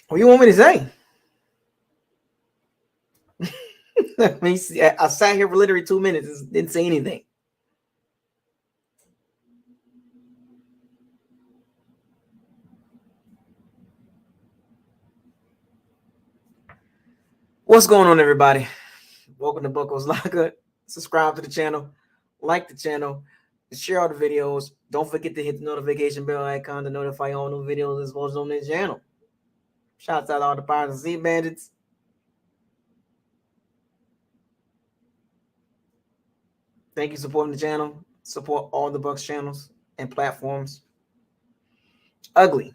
What do you want me to say? I mean, I sat here for literally 2 minutes and didn't say anything. What's going on, everybody? Welcome to Buckles Locker. Subscribe to the channel, like the channel, share all the videos. Don't forget to hit the notification bell icon to notify all new videos as well as on this channel. Shouts out to all the Pirates and Sea Bandits. Thank you for supporting the channel. Support all the Bucks channels and platforms. Ugly.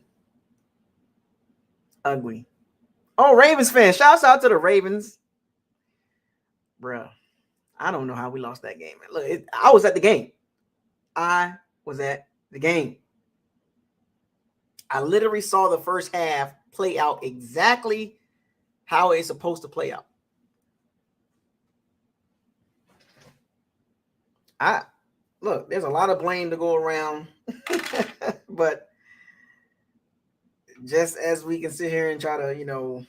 Oh, Ravens fans. Shouts out to the Ravens. Bruh, I don't know how we lost that game. Look, I was at the game. I literally saw the first half play out exactly how it's supposed to play out. Look, there's a lot of blame to go around, but just as we can sit here and try to,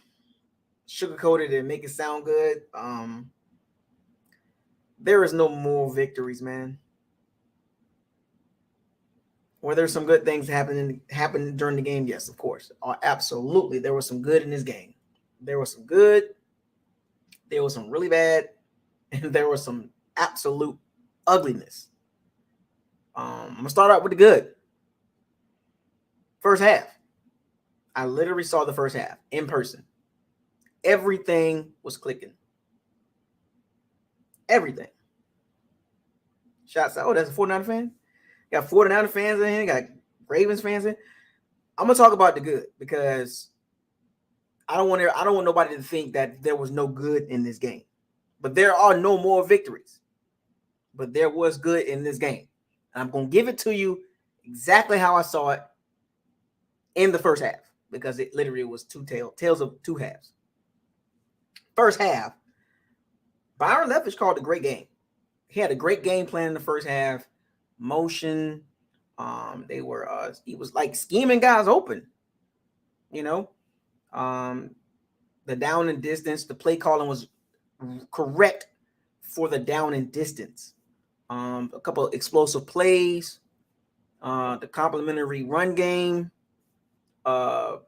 sugarcoat it and make it sound good, there is no more victories, man. Were there some good things happened during the game? Yes, of course. Absolutely. There was some good in this game. There was some good. There was some really bad. And there was some absolute ugliness. I'm going to start out with the good. First half. I literally saw the first half in person. Everything was clicking. Everything. Shots out. Oh, that's a 49er fan? Got 49er fans in here. Got Ravens fans in. I'm gonna talk about the good because I don't want nobody to think that there was no good in this game. But there are no more victories. But there was good in this game. And I'm gonna give it to you exactly how I saw it in the first half because it literally was tales of two halves. First half, Byron Leftwich called a great game. He had a great game plan in the first half. Motion. He was like scheming guys open. The down and distance, the play calling was correct for the down and distance. A couple of explosive plays, the complimentary run game. The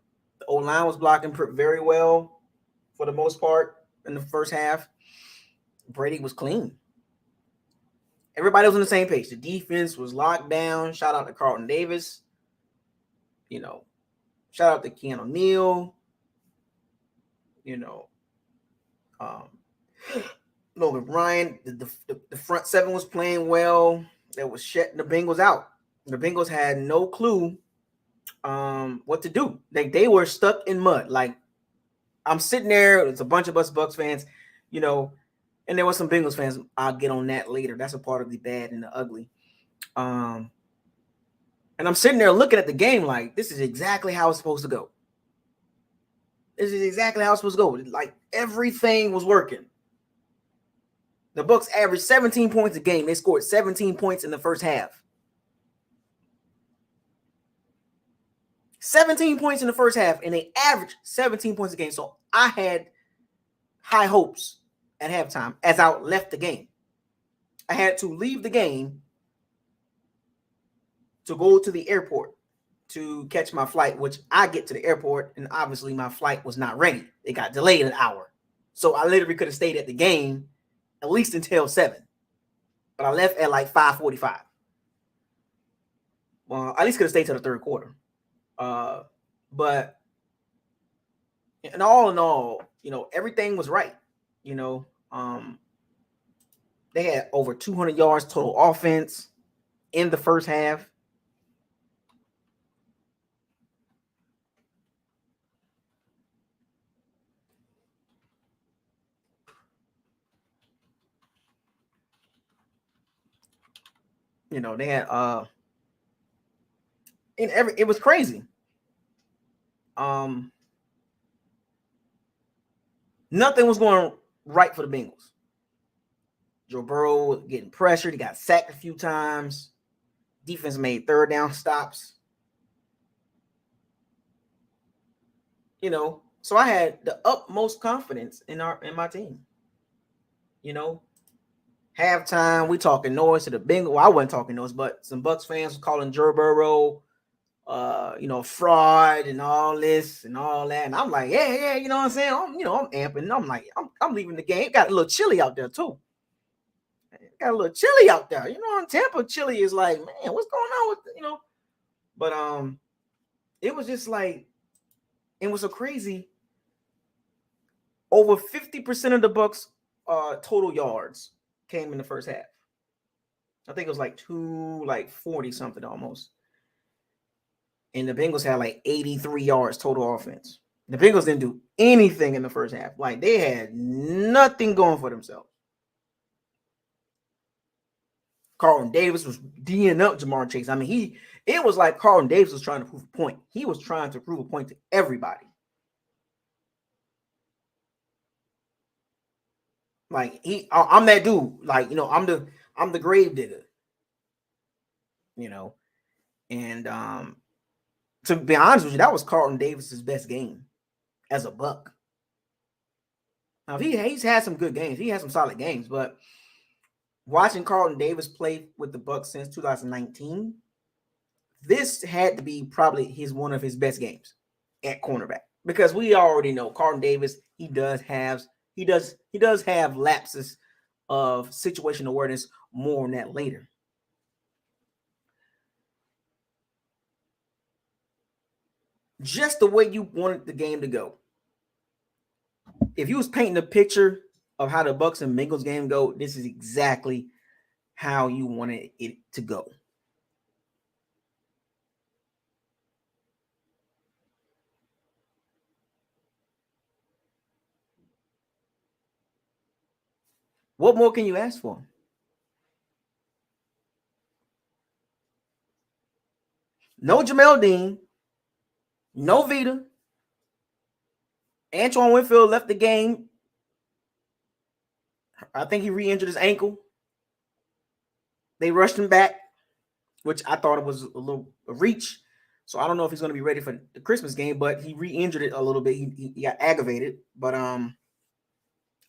O-line was blocking very well for the most part in the first half. Brady was clean. Everybody was on the same page. The defense was locked down. Shout out to Carlton Davis. Shout out to Keanu Neal. Logan Ryan. The front seven was playing well. They was shutting the Bengals out. The Bengals had no clue what to do. They were stuck in mud. Like, I'm sitting there. It's a bunch of us Bucks fans, and there was some Bengals fans. I'll get on that later. That's a part of the bad and the ugly. And I'm sitting there looking at the game like, this is exactly how it's supposed to go. This is exactly how it's supposed to go. Like, everything was working. The Bucks averaged 17 points a game. They scored 17 points in the first half. 17 points in the first half, and they averaged 17 points a game. So I had high hopes at halftime as I left the game. I had to leave the game to go to the airport to catch my flight, which I get to the airport, and obviously my flight was not ready. It got delayed an hour. So I literally could have stayed at the game at least until 7. But I left at like 5:45. Well, at least could have stayed till the third quarter. But in all, everything was right. They had over 200 yards total offense in the first half. They had it was crazy. Um Nothing was going right for the Bengals. Joe Burrow getting pressured. He got sacked a few times. Defense made third down stops. So I had the utmost confidence in my team. Halftime, we talking noise to the Bengals. Well, I wasn't talking noise, but some Bucs fans were calling Joe Burrow, fraud and all this and all that. And I'm like, yeah, you know what I'm saying? I'm amping. I'm like, I'm leaving the game. It got a little chilly out there too. Got a little chilly out there. In Tampa, chilly is like, man, what's going on with. But it was just like, it was so crazy. Over 50% of the Bucs total yards came in the first half. I think it was like 40 something almost. And the Bengals had like 83 yards total offense. The Bengals didn't do anything in the first half. Like, they had nothing going for themselves. Carlton Davis was D'ing up Jamar Chase. I mean, it was like Carlton Davis was trying to prove a point. He was trying to prove a point to everybody. Like, I'm that dude. Like, I'm the grave digger. And to be honest with you, that was Carlton Davis's best game as a Buck. Now, he's had some good games. He had some solid games, but watching Carlton Davis play with the Bucs since 2019, this had to be probably one of his best games at cornerback, because we already know Carlton Davis, he does have lapses of situational awareness. More on that later. Just the way you wanted the game to go. If you was painting a picture of how the Bucs and Bengals game go, this is exactly how you wanted it to go. What more can you ask for? No Jamel Dean, no Vita. Antoine Winfield left the game. I think he re-injured his ankle. They rushed him back, which I thought it was a reach. So I don't know if he's going to be ready for the Christmas game, but he re-injured it a little bit. He got aggravated, but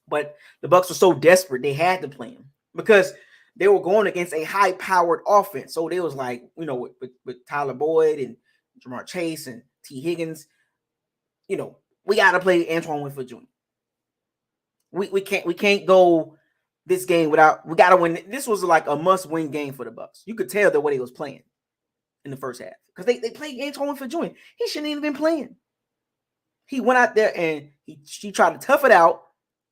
the Bucs were so desperate they had to play him because they were going against a high-powered offense. So they was like, with Tyler Boyd and Jamar Chase and T. Higgins, we got to play Antoine Winfield Jr. We can't go this game without. We got to win. This was like a must-win game for the Bucs. You could tell the way he was playing in the first half because they played Antoine Winfield Jr. He shouldn't even been playing. He went out there and he tried to tough it out,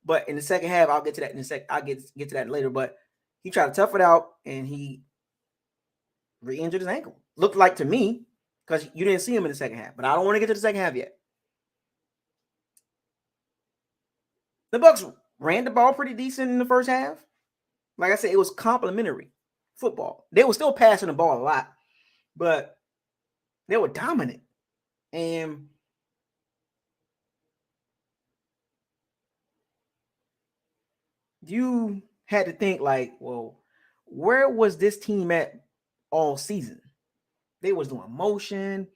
but in the second half, I'll get to that in a sec. I'll get to that later. But he tried to tough it out and he re-injured his ankle. Looked like to me, because you didn't see him in the second half. But I don't want to get to the second half yet. The Bucs ran the ball pretty decent in the first half. Like I said, it was complimentary football. They were still passing the ball a lot, but they were dominant. And you had to think like, well, where was this team at all season? They was doing motion.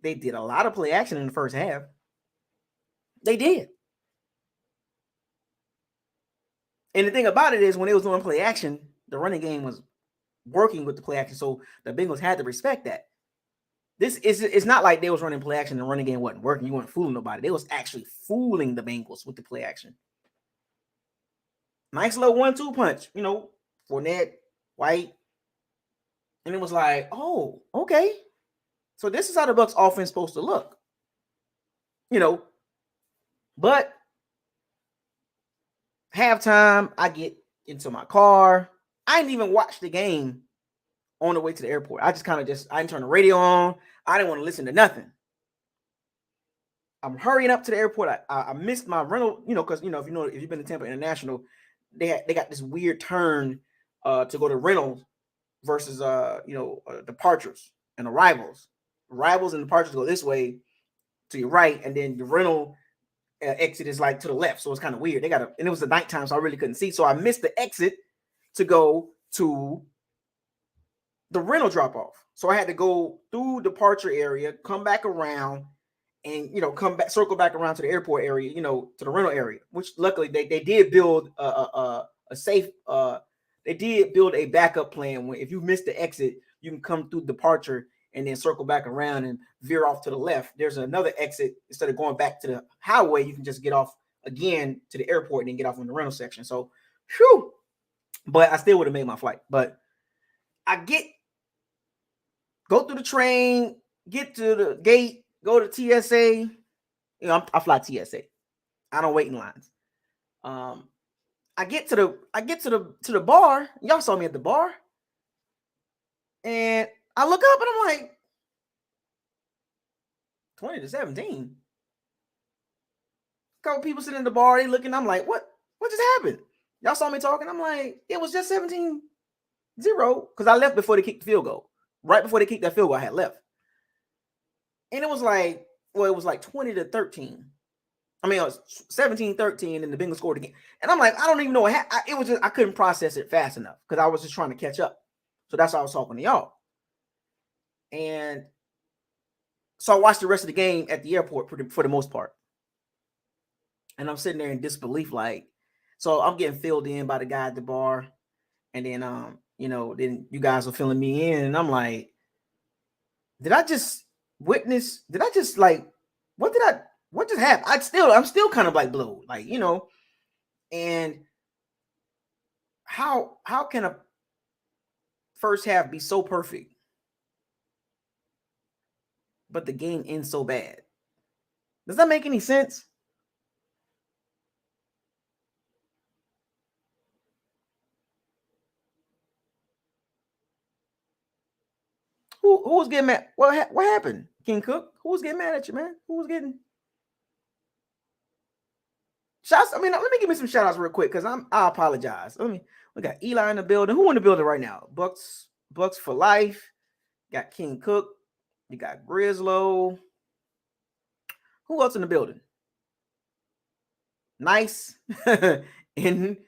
They did a lot of play action in the first half. They did. And the thing about it is when they was doing play action, the running game was working with the play action. So the Bengals had to respect that. It's not like they was running play action and the running game wasn't working. You weren't fooling nobody. They was actually fooling the Bengals with the play action. Nice little 1-2 punch, Fournette, White. And it was like, oh, okay. So this is how the Bucs offense is supposed to look. But halftime, I get into my car. I didn't even watch the game on the way to the airport. I just kind of I didn't turn the radio on. I didn't want to listen to nothing. I'm hurrying up to the airport. I missed my rental, because if you've been to Tampa International, they got this weird turn to go to rental versus departures and arrivals. Arrivals and departures go this way to your right, and then the rental exit is like to the left. So it's kind of weird. And it was the nighttime, so I really couldn't see. So I missed the exit to go to the rental drop off. So I had to go through departure area, come back around, and come back, circle back around to the airport area, to the rental area. Which luckily they did build a safe. They did build a backup plan where if you miss the exit, you can come through departure and then circle back around and veer off to the left. There's another exit. Instead of going back to the highway, you can just get off again to the airport and then get off in the rental section. So, whew. But I still would have made my flight. But I go through the train, get to the gate, go to TSA. I fly TSA. I don't wait in lines. I get to the bar. Y'all saw me at the bar. And I look up and I'm like, 20-17. A couple people sitting in the bar, they looking. I'm like, what just happened? Y'all saw me talking. I'm like, it was just 17-0 because I left before they kicked the field goal. Right before they kicked that field goal, I had left. And it was like 20-13. I mean, it was 17-13, and the Bengals scored again. And I'm like, I don't even know what happened. It was just, I couldn't process it fast enough because I was just trying to catch up. So that's why I was talking to y'all. And so I watched the rest of the game at the airport for the most part. And I'm sitting there in disbelief, so I'm getting filled in by the guy at the bar. And then, then you guys are filling me in. And I'm like, what just happened? I'm still kind of like blown, and how can a first half be so perfect, but the game ends so bad? Does that make any sense? Who was getting mad? What happened? King Cook? Who was getting mad at you, man? Who was getting shots? I mean, let me give me some shout outs real quick because I apologize. We got Eli in the building. Who in the building right now? Bucks for life. Got King Cook. You got Grislow. Who else in the building? Nice. NYCE.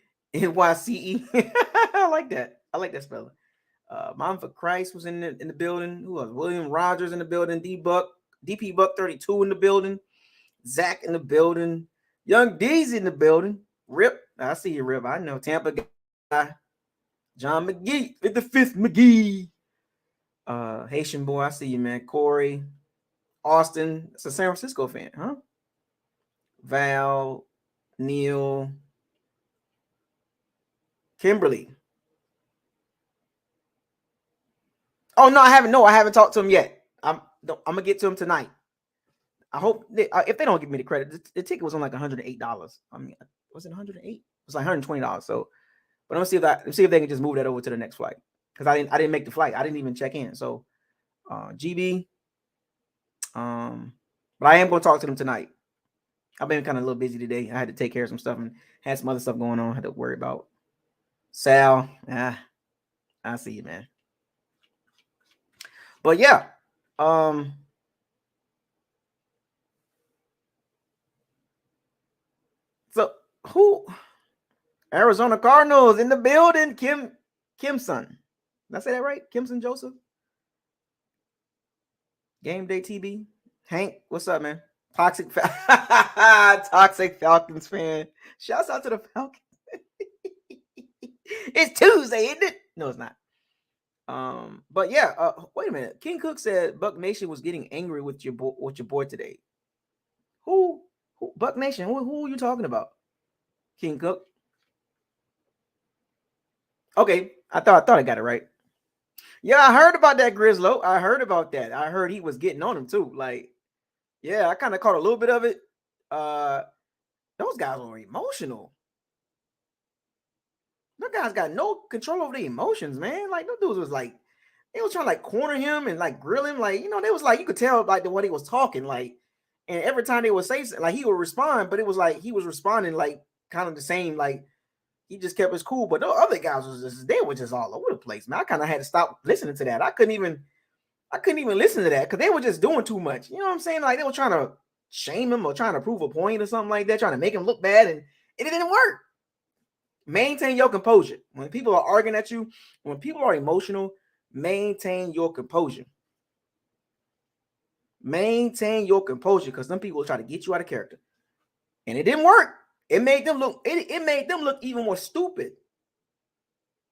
I like that. I like that spelling. Mom for Christ was in the building. Who else? William Rogers in the building. DP Buck 32 in the building. Zach in the building. Young D's in the building. Rip. I see you, Rip. I know. Tampa guy. John McGee. 55th McGee. Haitian boy. I see you, man. Corey. Austin. It's a San Francisco fan, huh? Val. Neil. Kimberly. Oh no, I haven't talked to him yet. I'm gonna get to him tonight. I hope if they don't give me the credit, the ticket was on like $108. I mean, was it 108? It was like $120. So, but I'm gonna see if they can just move that over to the next flight because I didn't make the flight. I didn't even check in. So, GB. But I am gonna talk to them tonight. I've been kind of a little busy today. I had to take care of some stuff and had some other stuff going on. I had to worry about Sal. I see you, man. But yeah, so who? Arizona Cardinals in the building. Kimson. Did I say that right? Kimson Joseph. Game Day TB. Hank, what's up, man? Toxic Falcons fan. Shouts out to the Falcons. It's Tuesday, isn't it? No, it's not. But yeah, wait a minute. King Cook said Buck Nation was getting angry with your boy today. Who Buck Nation? Who are you talking about? King Cook. Okay, I thought I got it right. Yeah, I heard about that, Grislow. I heard about that. I heard he was getting on him too. Like, yeah, I kind of caught a little bit of it. Those guys were emotional. Them guys got no control over their emotions, man. Like, them dudes was like, they was trying to like corner him and like grill him. Like, they was like, you could tell like the way he was talking. Like, and every time they would say something, like he would respond, but it was like he was responding like kind of the same. Like, he just kept his cool. But the other guys they were just all over the place, man. I kind of had to stop listening to that. I couldn't even listen to that because they were just doing too much. You know what I'm saying? Like, they were trying to shame him or trying to prove a point or something like that, trying to make him look bad, and it didn't work. Maintain your composure. When people are arguing at you, when people are emotional, maintain your composure. Maintain your composure, because some people will try to get you out of character. And it didn't work. It made them look, it made them look even more stupid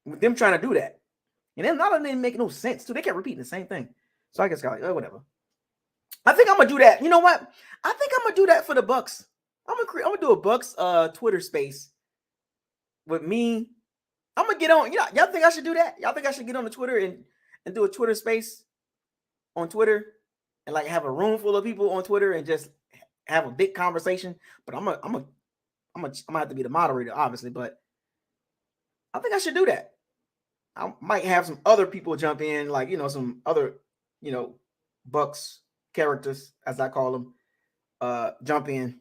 with them trying to do that. And then none of them didn't make no sense too. They kept repeating the same thing. So I guess like, oh, whatever. I think I'm gonna do that. You know what? I think I'm gonna do that for the Bucks. I'm gonna do a Bucks Twitter space with me. I'm gonna get on. Y'all think I should do that? Y'all think I should get on the Twitter and do a Twitter space on Twitter and like have a room full of people on Twitter and just have a big conversation? But I'm gonna have to be the moderator, obviously. But I think I should do that. I might have some other people jump in, like some other Bucks characters, as I call them, jump in.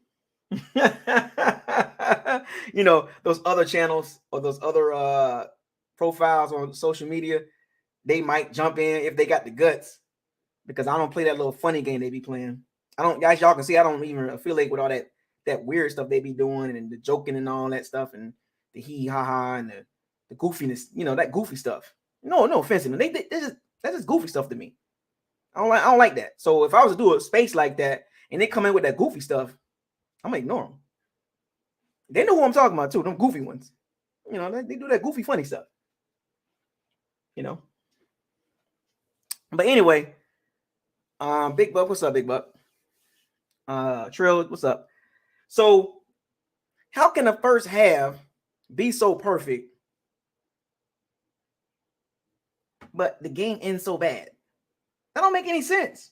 Those other channels or those other profiles on social media, they might jump in if they got the guts, because I don't play that little funny game they be playing. I don't, guys, y'all can see I don't even affiliate with all that weird stuff they be doing and the joking and all that stuff and the hee ha ha and the goofiness, that goofy stuff. No offense to them. That's just goofy stuff to me. I don't like that. So if I was to do a space like that and they come in with that goofy stuff, I'm gonna ignore them. They know who I'm talking about too. Them goofy ones. They do that goofy funny stuff. But anyway, Big Buck, what's up, Big Buck? Trill, what's up? So how can the first half be so perfect, but the game ends so bad? That don't make any sense.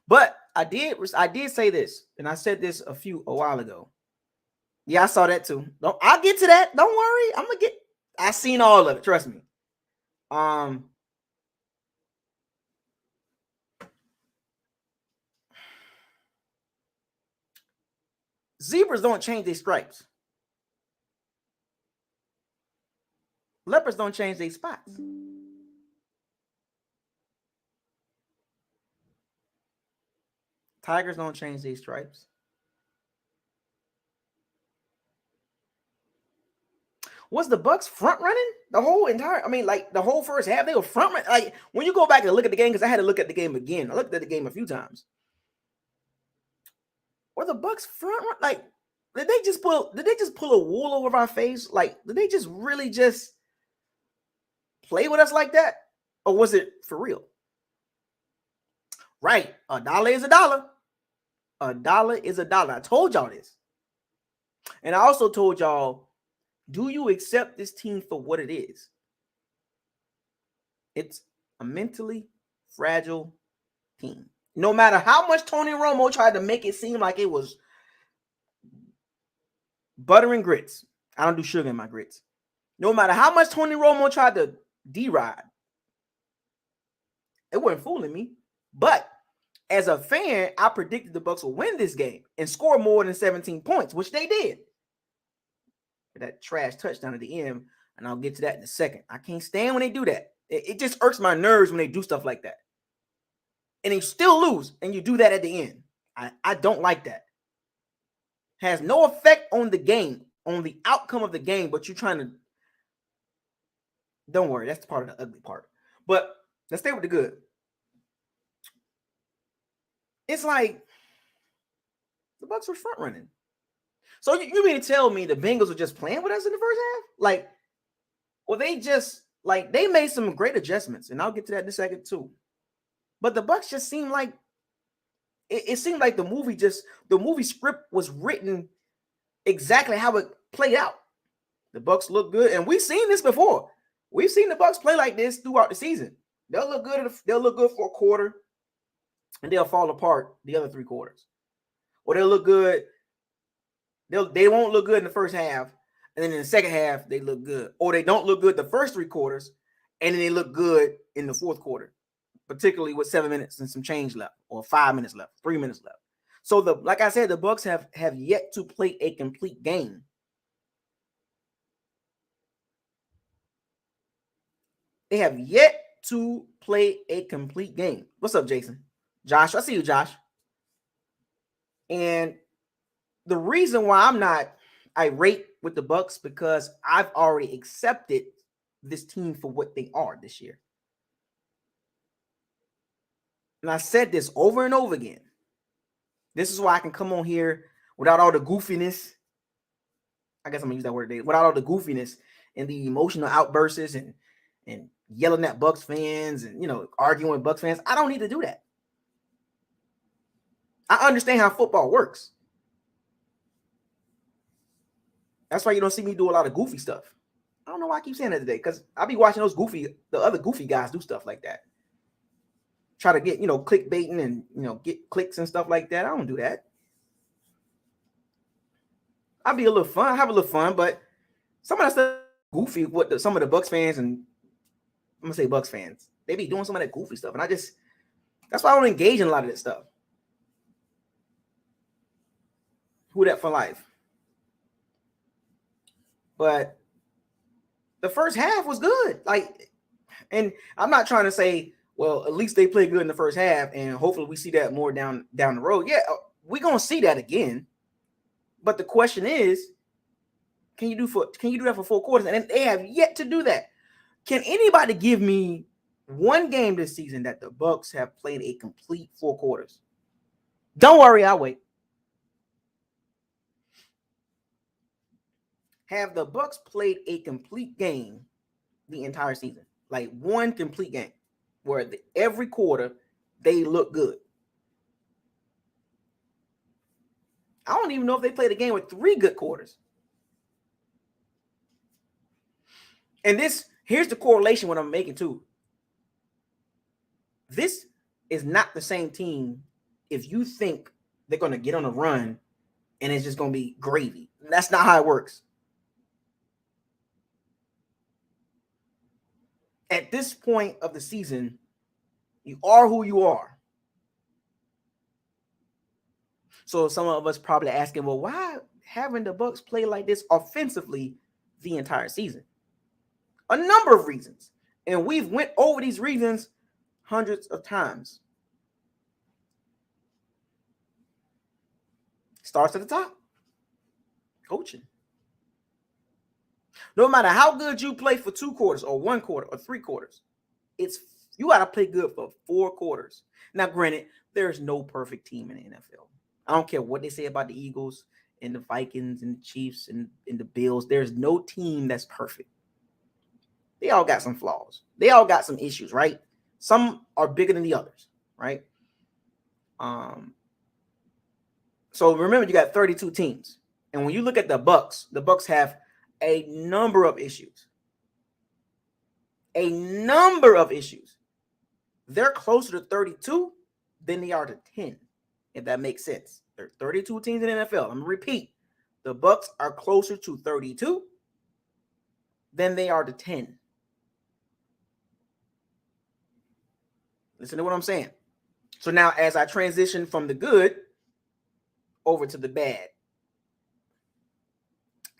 But I did say this, and I said this a while ago. Yeah, I saw that too. I'll get to that. Don't worry. I seen all of it. Trust me. Zebras don't change their stripes. Leopards don't change their spots. Tigers don't change their stripes. Was the Bucks front running the whole first half? They were front running. Like, when you go back and look at the game, because I had to look at the game again. I looked at the game a few times. Were the Bucks front run? Like, did they just pull a wool over our face? Like, did they just really just play with us like that? Or was it for real? Right. $1 is $1. $1 is $1. I told y'all this. And I also told y'all, do you accept this team for what it is? It's a mentally fragile team. No matter how much Tony Romo tried to make it seem like it was butter and grits. I don't do sugar in my grits. No matter how much Tony Romo tried to deride, it wasn't fooling me. But as a fan, I predicted the Bucks will win this game and score more than 17 points, which they did. That trash touchdown at the end, and I'll get to that in a second. I can't stand when they do that. It just irks my nerves when they do stuff like that. And they still lose, and you do that at the end. I don't like that. Has no effect on the game, on the outcome of the game, but you're trying to... Don't worry, that's part of the ugly part. But let's stay with the good. It's like the Bucks were front running. So you mean to tell me the Bengals were just playing with us in the first half? Like, well, they made some great adjustments, and I'll get to that in a second too. But the Bucks just seemed like it seemed like the movie script was written exactly how it played out. The Bucks look good, and we've seen this before. We've seen the Bucks play like this throughout the season. They'll look good for a quarter, and they'll fall apart the other 3 quarters. Or they'll look good. They won't look good in the first half, And then in the second half, they look good. Or they don't look good the first 3 quarters, and then they look good in the fourth quarter, particularly with 7 minutes and some change left, or 5 minutes left, 3 minutes left. So like I said, the Bucs have yet to play a complete game. They have yet to play a complete game. What's up, Jason? Josh, I see you, Josh. And the reason why I'm not irate with the Bucs, because I've already accepted this team for what they are this year. And I said this over and over again. This is why I can come on here without all the goofiness. I guess I'm gonna use that word today. Without all the goofiness and the emotional outbursts and yelling at Bucs fans and arguing with Bucs fans. I don't need to do that. I understand how football works. That's why you don't see me do a lot of goofy stuff. I don't know why I keep saying that today, because I'll be watching the other goofy guys do stuff like that. Try to get, clickbaiting and, get clicks and stuff like that. I don't do that. I'll be a little fun, have a little fun, but some of that stuff goofy with some of the Bucs fans, and I'm going to say Bucs fans, they be doing some of that goofy stuff. And that's why I don't engage in a lot of this stuff. Who that for life? But the first half was good. And I'm not trying to say, well, at least they played good in the first half, and hopefully we see that more down the road. Yeah, we're gonna see that again. But the question is, can you do that for 4 quarters? And they have yet to do that. Can anybody give me one game this season that the Bucs have played a complete 4 quarters? Don't worry, I'll wait. Have the Bucs played a complete game the entire season? Like one complete game where every quarter they look good? I don't even know if they played a game with 3 good quarters. And here's the correlation what I'm making too. This is not the same team if you think they're going to get on a run and it's just going to be gravy. That's not how it works. At this point of the season, you are who you are. So some of us probably asking, well, why haven't the Bucs play like this offensively the entire season? A number of reasons. And we've went over these reasons hundreds of times. Starts at the top. Coaching. No matter how good you play for 2 quarters or 1 quarter or 3 quarters, you got to play good for 4 quarters. Now, granted, there's no perfect team in the NFL. I don't care what they say about the Eagles and the Vikings and the Chiefs and the Bills. There's no team that's perfect. They all got some flaws. They all got some issues, right? Some are bigger than the others, right? So remember, you got 32 teams. And when you look at the Bucs have a number of issues. A number of issues. They're closer to 32 than they are to 10, if that makes sense. There are 32 teams in the NFL. I'm going to repeat. The Bucs are closer to 32 than they are to 10. Listen to what I'm saying. So now as I transition from the good over to the bad.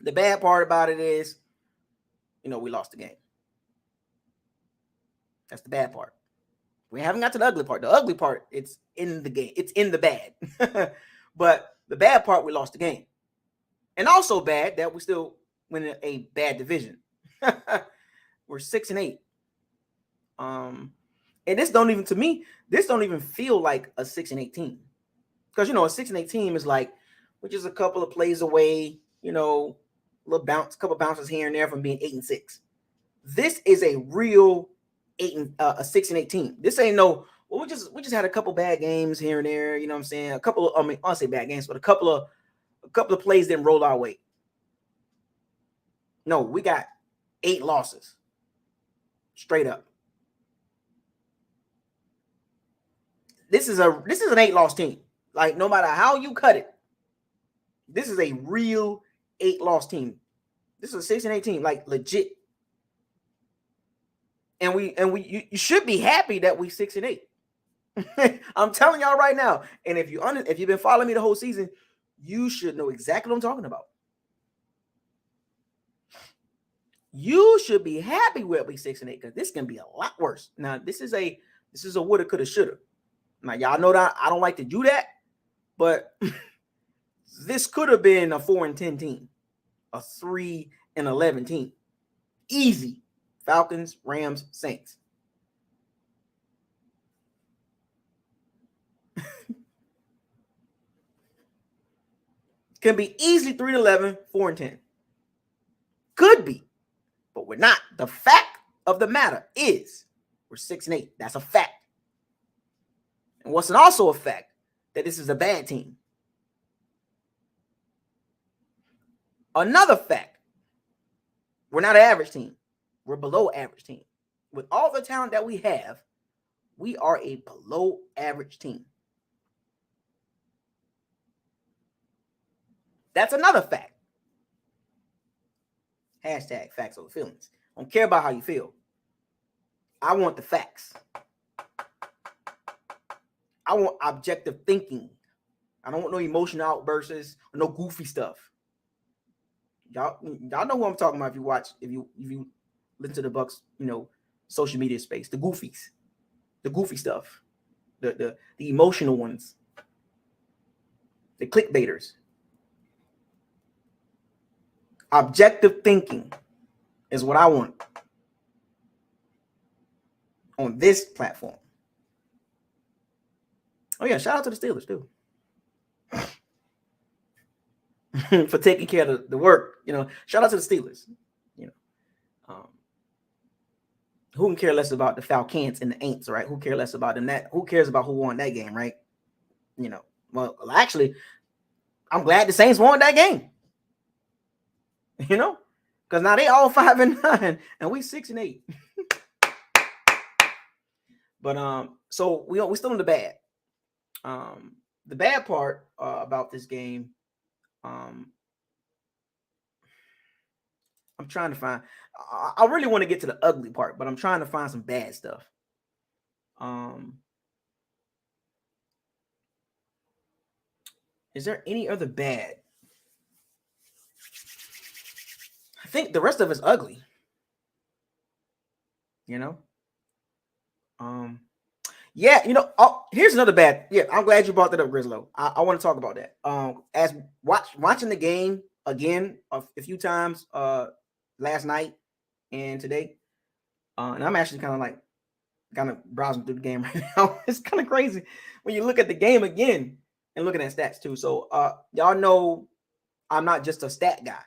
The bad part about it is, we lost the game. That's the bad part. We haven't got to the ugly part. The ugly part, it's in the game. It's in the bad. But the bad part, we lost the game. And also bad that we still win in a bad division. We're 6-8. And this don't even feel like a 6-8 team. Because, a 6-8 team is like, we're just a couple of plays away, couple bounces here and there from being 8-6. This is a real 6-8 team. This ain't we just had a couple bad games here and there. You know what I'm saying? I'll say bad games, but a couple of plays didn't roll our way. No, we got 8 losses. Straight up. This is an 8-loss team. Like, no matter how you cut it, this is a real 8-loss team. This is a 6-8 team, like legit. And you should be happy that we 6-8. I'm telling y'all right now. And if you've been following me the whole season, you should know exactly what I'm talking about. You should be happy with we 6-8 because this can be a lot worse. Now, this is a woulda, coulda, shoulda. Now, y'all know that I don't like to do that, but this could have been a 4-10 team, a 3-11 team. Easy. Falcons, Rams, Saints. Can be easily 3-11, 4-10. Could be, but we're not. The fact of the matter is we're 6-8. That's a fact. And what's also a fact that this is a bad team. Another fact, we're not an average team. We're below average team. With all the talent that we have, we are a below average team. That's another fact. Hashtag facts over feelings. I don't care about how you feel. I want the facts. I want objective thinking. I don't want no emotional outbursts or no goofy stuff. Y'all know who I'm talking about if you listen to the Bucs, social media space, the goofies, the goofy stuff, the emotional ones, the clickbaiters. Objective thinking is what I want on this platform. Oh yeah, shout out to the Steelers too. For taking care of the work, shout out to the Steelers. Who can care less about the Falcons and the Aints, right? Who care less about them? Who cares about who won that game, right? Well, actually, I'm glad the Saints won that game. Because now they all 5-9 and we 6-8. But so we still in the bad. The bad part about this game, I'm trying to find. I really want to get to the ugly part, but I'm trying to find some bad stuff. Is there any other bad? I think the rest of it's ugly. Yeah, here's another bad. Yeah, I'm glad you brought that up, Grizzlo. I want to talk about that. As watching the game again a few times last night and today, and I'm actually kind of browsing through the game right now. It's kind of crazy when you look at the game again and looking at stats too. So y'all know I'm not just a stat guy.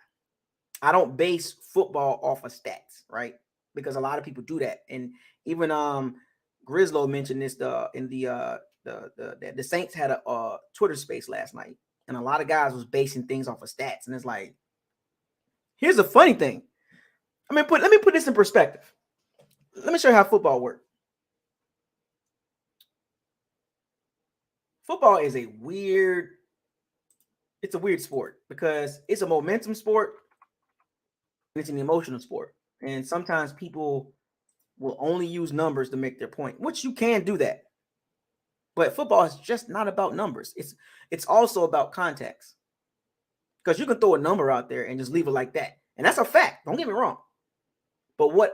I don't base football off of stats, right? Because a lot of people do that, and even Grizzlo mentioned this in the Saints had a Twitter space last night, and a lot of guys was basing things off of stats, and it's like, here's the funny thing. Let me put this in perspective. Let me show you how football works. Football is a weird sport because it's a momentum sport and it's an emotional sport. And sometimes people will only use numbers to make their point, which you can do that. But football is just not about numbers. It's also about context. Because you can throw a number out there and just leave it like that. And that's a fact. Don't get me wrong. But what's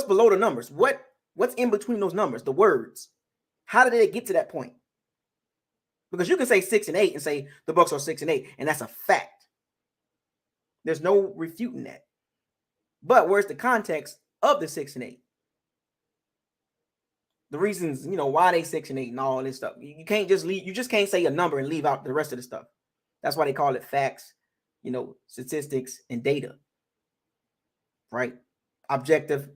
below the numbers? What's in between those numbers? The words. How did it get to that point? Because you can say 6-8 and say the Bucs are 6-8, and that's a fact. There's no refuting that. But where's the context of the 6-8? The reasons, why they 6-8 and all this stuff. You can't just leave. You just can't say a number and leave out the rest of the stuff. That's why they call it facts, statistics and data. Right? Objective,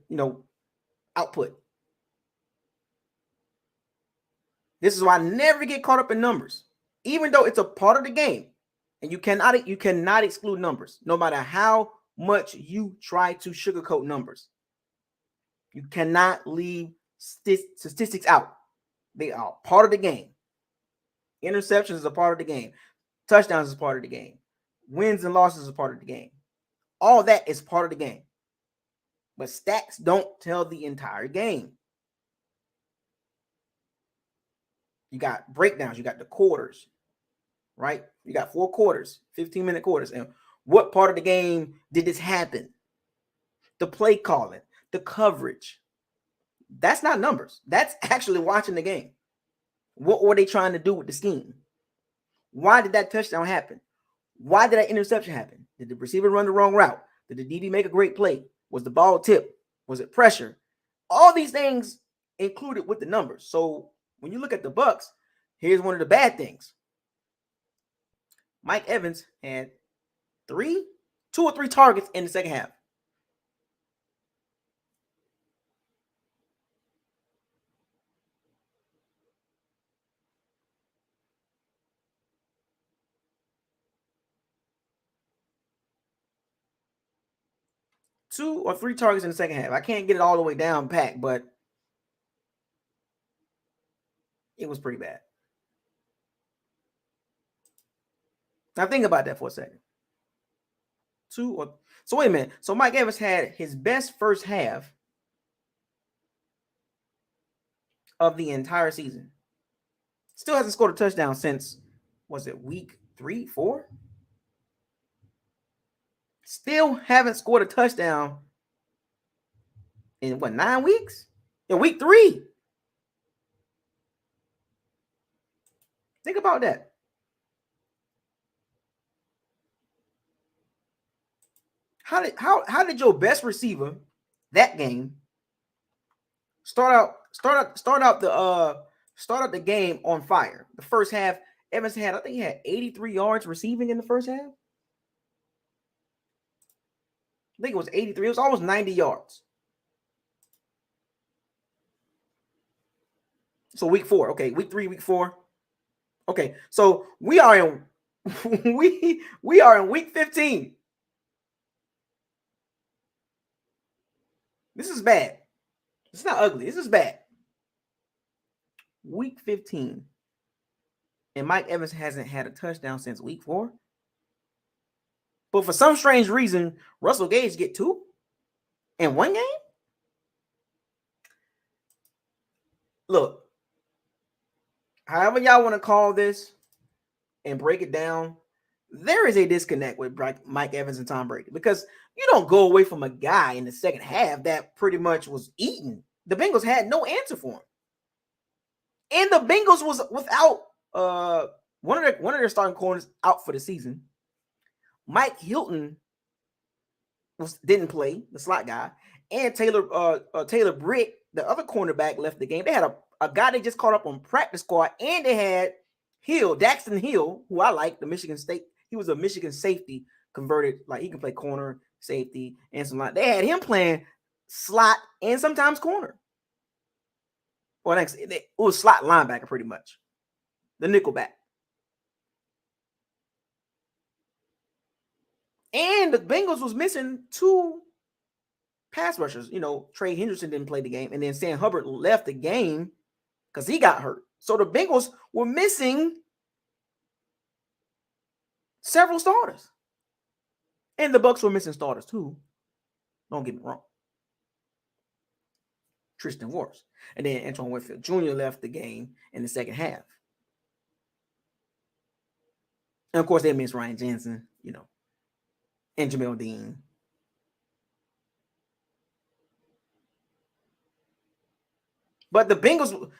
output. This is why I never get caught up in numbers, even though it's a part of the game. And you cannot exclude numbers, no matter how much you try to sugarcoat numbers. You cannot leave statistics out. They are part of the game. Interceptions is a part of the game. Touchdowns is part of the game. Wins and losses are part of the game. All that is part of the game. But stats don't tell the entire game. You got breakdowns. You got the quarters, right? You got 4 quarters, 15-minute quarters. And what part of the game did this happen? The play calling, the coverage. That's not numbers. That's actually watching the game. What were they trying to do with the scheme? Why did that touchdown happen? Why did that interception happen? Did the receiver run the wrong route? Did the DB make a great play? Was the ball tipped? Was it pressure? All these things included with the numbers. So when you look at the Bucs, here's one of the bad things. Mike Evans had 2 or 3 targets in the second half. Two or three targets in the second half. I can't get it all the way down packed, but it was pretty bad. Now think about that for a second. So wait a minute. So Mike Evans had his best first half of the entire season. Still hasn't scored a touchdown since, was it week 3, 4? Still haven't scored a touchdown in 9 weeks? In week 3. Think about that. How did your best receiver that game start out the game on fire? The first half, Evans had, I think he had 83 yards receiving in the first half. I think it was 83. It was almost 90 yards. So week 4. Okay, week 3, week 4. Okay, so we are in we are in week 15. This is bad. It's not ugly. This is bad. Week 15. And Mike Evans hasn't had a touchdown since week 4. But for some strange reason, Russell Gage get 2 in one game? Look, however y'all want to call this and break it down, there is a disconnect with Mike Evans and Tom Brady, because you don't go away from a guy in the second half that pretty much was eaten. The Bengals had no answer for him. And the Bengals was without one of their starting corners out for the season. Mike Hilton didn't play, the slot guy, and Taylor Britt, the other cornerback, left the game. They had a guy they just called up on practice squad, and they had Daxton Hill, who I like, the Michigan State. He was a Michigan safety converted, like he can play corner, safety, and some like. They had him playing slot and sometimes corner. Well, it was slot linebacker pretty much, the nickelback. And the Bengals was missing 2 pass rushers. Trey Henderson didn't play the game, and then Sam Hubbard left the game because he got hurt. So the Bengals were missing several starters. And the Bucs were missing starters too. Don't get me wrong. Tristan Wirfs. And then Antoine Winfield Jr. left the game in the second half. And of course, they missed Ryan Jensen, and Jamel Dean. But the Bengals,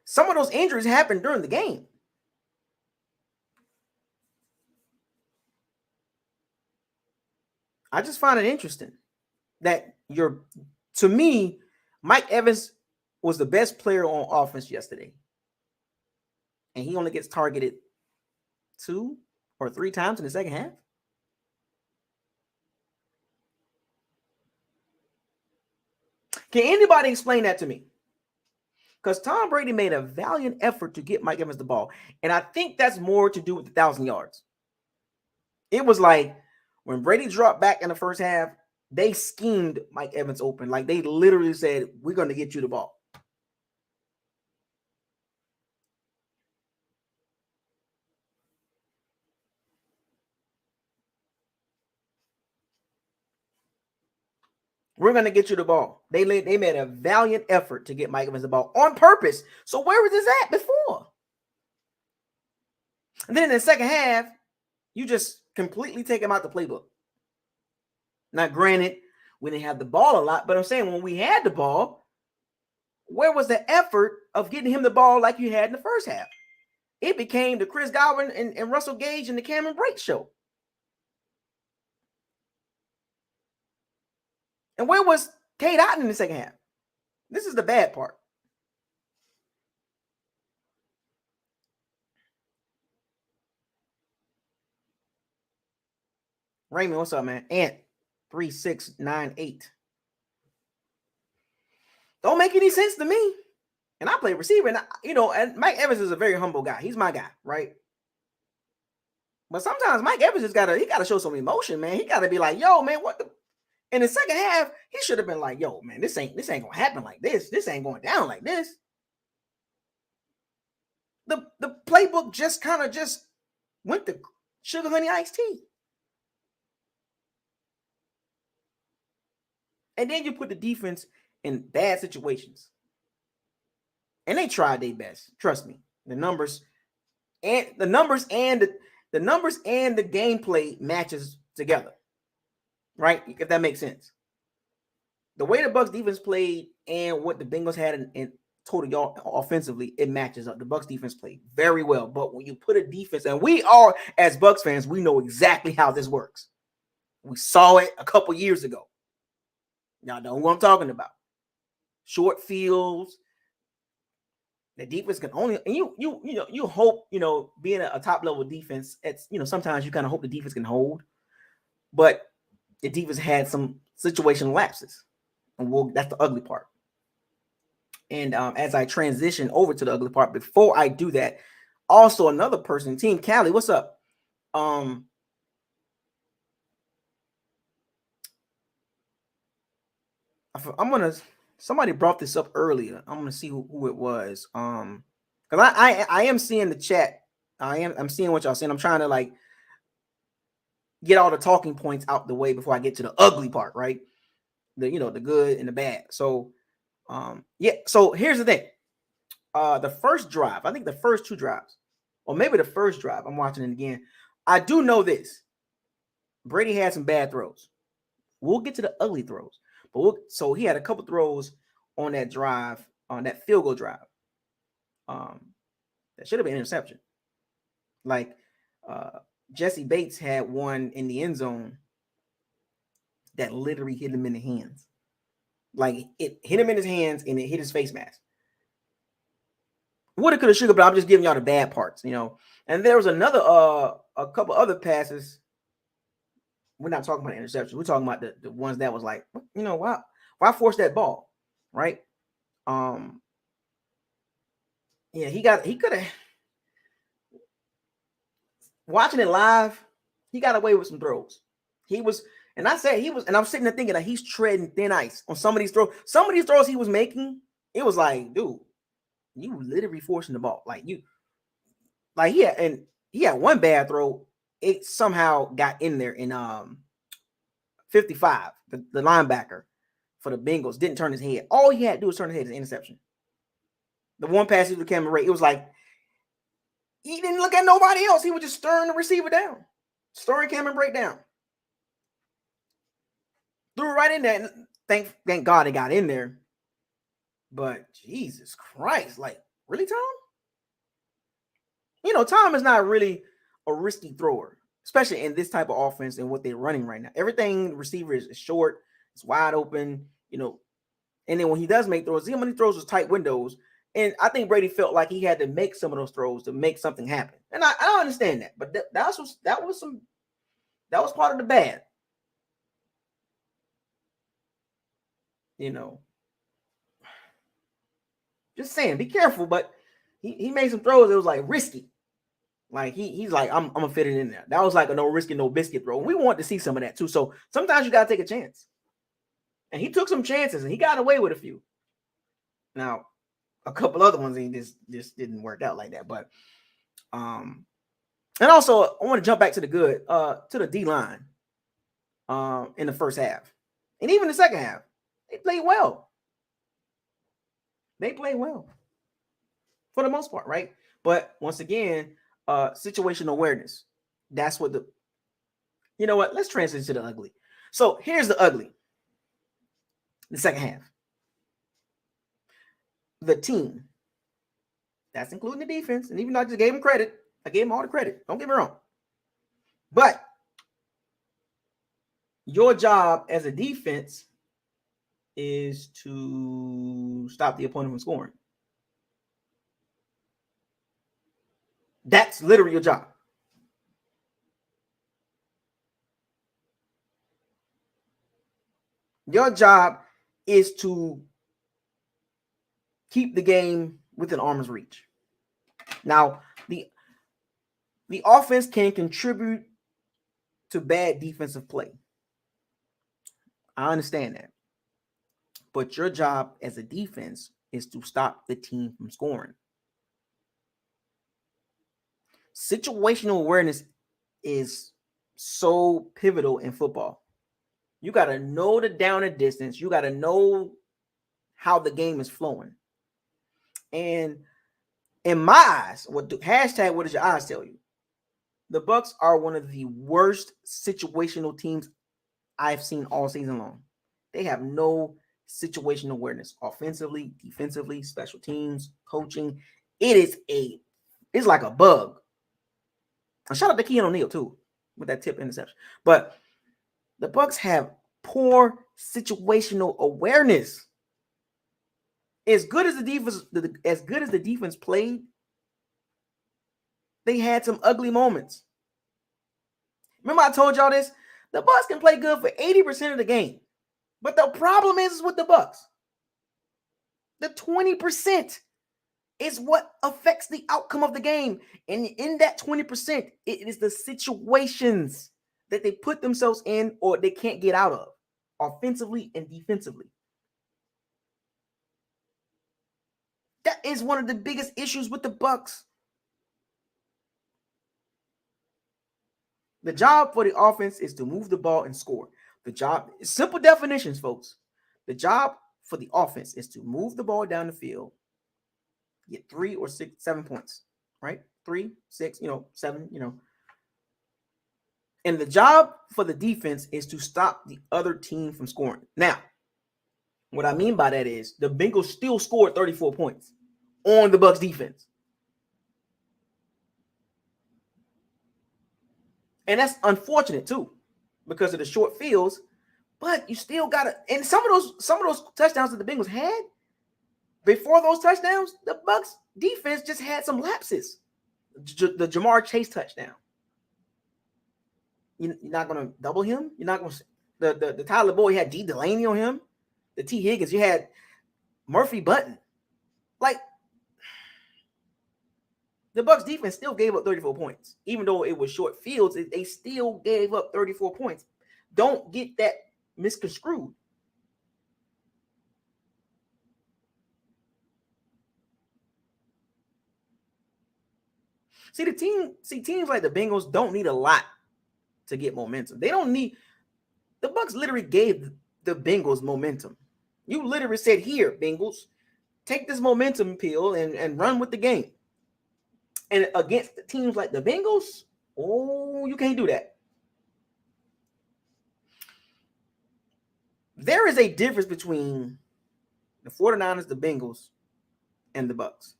some of those injuries happened during the game. I just find it interesting that to me, Mike Evans was the best player on offense yesterday. And he only gets targeted 2 or 3 times in the second half. Can anybody explain that to me? Because Tom Brady made a valiant effort to get Mike Evans the ball. And I think that's more to do with the 1,000 yards. It was like when Brady dropped back in the first half, they schemed Mike Evans open. Like they literally said, we're going to get you the ball. We're going to get you the ball. They made a valiant effort to get Mike Evans the ball on purpose. So where was this at before? And then in the second half, you just completely take him out the playbook. Now, granted, we didn't have the ball a lot, but I'm saying when we had the ball, where was the effort of getting him the ball like you had in the first half? It became the Chris Godwin and Russell Gage and the Cameron Brate show. And where was Cade Otton in the second half? This is the bad part. Raymond, what's up, man? Ant 3698. Don't make any sense to me. And I play receiver, and and Mike Evans is a very humble guy. He's my guy, right? But sometimes Mike Evans just gotta show some emotion, man. He gotta be like, yo, man, what the. In the second half, he should have been like, yo, man, this ain't gonna happen like this. This ain't going down like this. The playbook just kind of just went to sugar honey iced tea. And then you put the defense in bad situations. And they tried their best. Trust me. The numbers and the gameplay matches together. Right? If that makes sense. The way the Bucs defense played and what the Bengals had in total offensively, it matches up. The Bucs defense played very well. But when you put a defense, and we are, as Bucs fans, we know exactly how this works. We saw it a couple years ago. Y'all know who I'm talking about. Short fields. The defense can only, and you hope, being a top level defense, it's, sometimes you kind of hope the defense can hold, but the defense had some situational lapses, and that's the ugly part. And as I transition over to the ugly part, before I do that, also another person, Team Cali, what's up? Somebody brought this up earlier. I'm gonna see who it was. Because I am seeing the chat. I'm seeing what y'all saying. I'm trying to get all the talking points out the way before I get to the ugly part, right? The good and the bad. So so here's the thing. The first drive, I think the first two drives, or maybe the first drive, I'm watching it again. I do know this. Brady had some bad throws. We'll get to the ugly throws. So he had a couple throws on that drive, on that field goal drive. That should have been an interception. Jesse Bates had one in the end zone that literally hit him in the hands. It hit him in his hands and it hit his face mask. Woulda, coulda, shoulda, but I'm just giving y'all the bad parts, And there was another, a couple other passes. We're not talking about interceptions. We're talking about the ones that was why force that ball, right? He could have. Watching it live, he got away with some throws. And I'm sitting there thinking that he's treading thin ice on some of these throws. Some of these throws he was making, it was like, dude, you literally forcing the ball. He had one bad throw. It somehow got in there in 55. The linebacker for the Bengals didn't turn his head. All he had to do was turn his head. Is an interception. The one pass to Cameron Brate, it was like he didn't look at nobody else. He was just stirring the receiver down, stirring Cameron Brate down. Threw it right in there. And thank God it got in there. But Jesus Christ, really, Tom? Tom is not really a risky thrower, especially in this type of offense and what they're running right now. Everything the receiver is short, it's wide open, and then when he does make throws, how many throws was tight windows. And I think Brady felt like he had to make some of those throws to make something happen. And I don't understand that, but that was part of the bad. Just saying, be careful. But he made some throws. It was risky. He's like, I'm gonna fit it in there. That was a no risky, no biscuit throw. We want to see some of that too. So sometimes you gotta take a chance. And he took some chances and he got away with a few. Now, a couple other ones he just didn't work out like that. But and also I want to jump back to the D line in the first half. And even the second half. They play well. They play well for the most part, right? But once again, situational awareness. That's what you know what? Let's transition to the ugly. So here's the ugly. The second half. The team. That's including the defense. And even though I just gave them credit, I gave them all the credit. Don't get me wrong. But your job as a defense is to stop the opponent from scoring. That's literally your job. Your job is to keep the game within arm's reach. Now, the offense can contribute to bad defensive play. I understand that. But your job as a defense is to stop the team from scoring. Situational awareness is so pivotal in football. You got to know the down and distance. You got to know how the game is flowing. And in my eyes, what does your eyes tell you? The Bucs are one of the worst situational teams I've seen all season long. They have no situational awareness, offensively, defensively, special teams, coaching. It's like a bug. And shout out to Keanu O'Neal too with that tip interception. But the Bucs have poor situational awareness. As good as the defense played, they had some ugly moments. Remember I told y'all this? The Bucs can play good for 80% of the game. But the problem is with the Bucs. The 20% is what affects the outcome of the game. And in that 20%, it is the situations that they put themselves in or they can't get out of, offensively and defensively. That is one of the biggest issues with the Bucs. The job for the offense is to move the ball and score. The job, simple definitions, folks. The job for the offense is to move the ball down the field, get 3 or 6, 7 points, right? 3, 6, 7, And the job for the defense is to stop the other team from scoring. Now, what I mean by that is the Bengals still scored 34 points on the Bucs defense. And that's unfortunate too, because of the short fields. But you still gotta, and some of those touchdowns that the Bengals had, before those touchdowns, the Bucs defense just had some lapses. The Jamar Chase touchdown. You're not gonna double him. You're not gonna the Tyler Boyd had D Delaney on him. The T Higgins, you had Murphy Button. Like the Bucs defense still gave up 34 points, even though it was short fields. They still gave up 34 points. Don't get that misconstrued. Teams like the Bengals don't need a lot to get momentum. They don't need. The Bucs literally gave the Bengals momentum. You literally said, "Here, Bengals, take this momentum pill and run with the game." And against the teams like the Bengals, you can't do that. There is a difference between the 49ers, the Bengals, and the Bucs.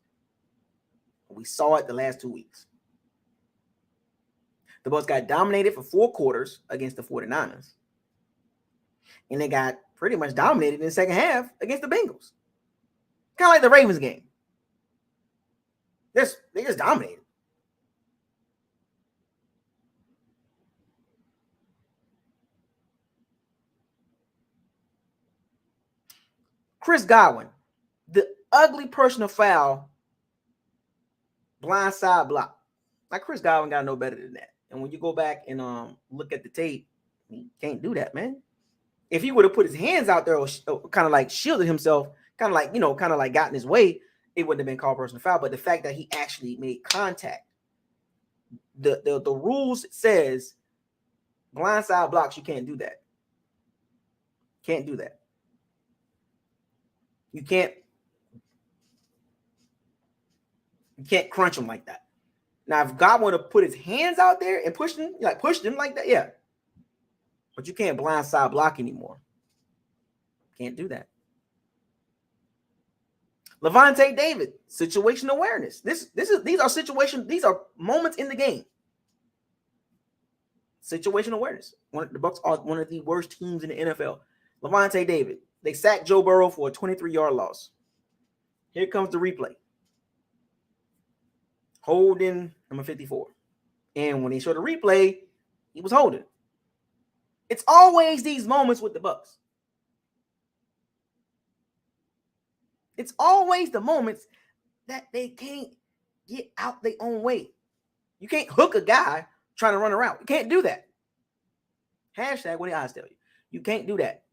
We saw it the last 2 weeks. The Bucs got dominated for 4 quarters against the 49ers. And they got pretty much dominated in the second half against the Bengals. Kind of like the Ravens game. They just dominated. Chris Godwin, the ugly personal foul, blindside block. Like Chris Godwin got no better than that. And when you go back and look at the tape, he can't do that, man. If he would have put his hands out there or kind of like shielded himself, kind of like got in his way, it wouldn't have been called personal foul. But the fact that he actually made contact, the rules says blindside blocks, you can't do that. Can't do that. You can't crunch them like that. Now, if God want to put his hands out there and push them like that, yeah. But you can't blindside block anymore. Can't do that. Levante David, situation awareness. These are moments in the game. Situation awareness. The Bucs are one of the worst teams in the NFL. Levante David, they sacked Joe Burrow for a 23-yard loss. Here comes the replay. Holding number 54. And when they show the replay, he was holding. It's always these moments with the Bucs. It's always the moments that they can't get out their own way. You can't hook a guy trying to run around. You can't do that. Hashtag what the eyes tell you. You can't do that.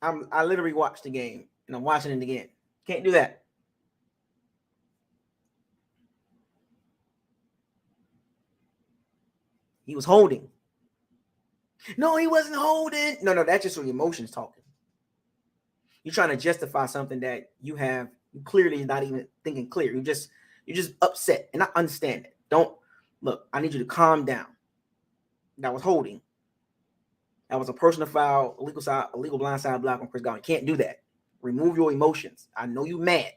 I literally watched the game and I'm watching it again. Can't do that. He was holding. No, he wasn't holding. No, that's just your emotions talking. You're trying to justify something that you clearly not even thinking clear. You're just upset, and I understand it. Don't look. I need you to calm down. That was holding. That was a personal foul, illegal blindside block on Chris Godwin. Can't do that. Remove your emotions. I know you're mad.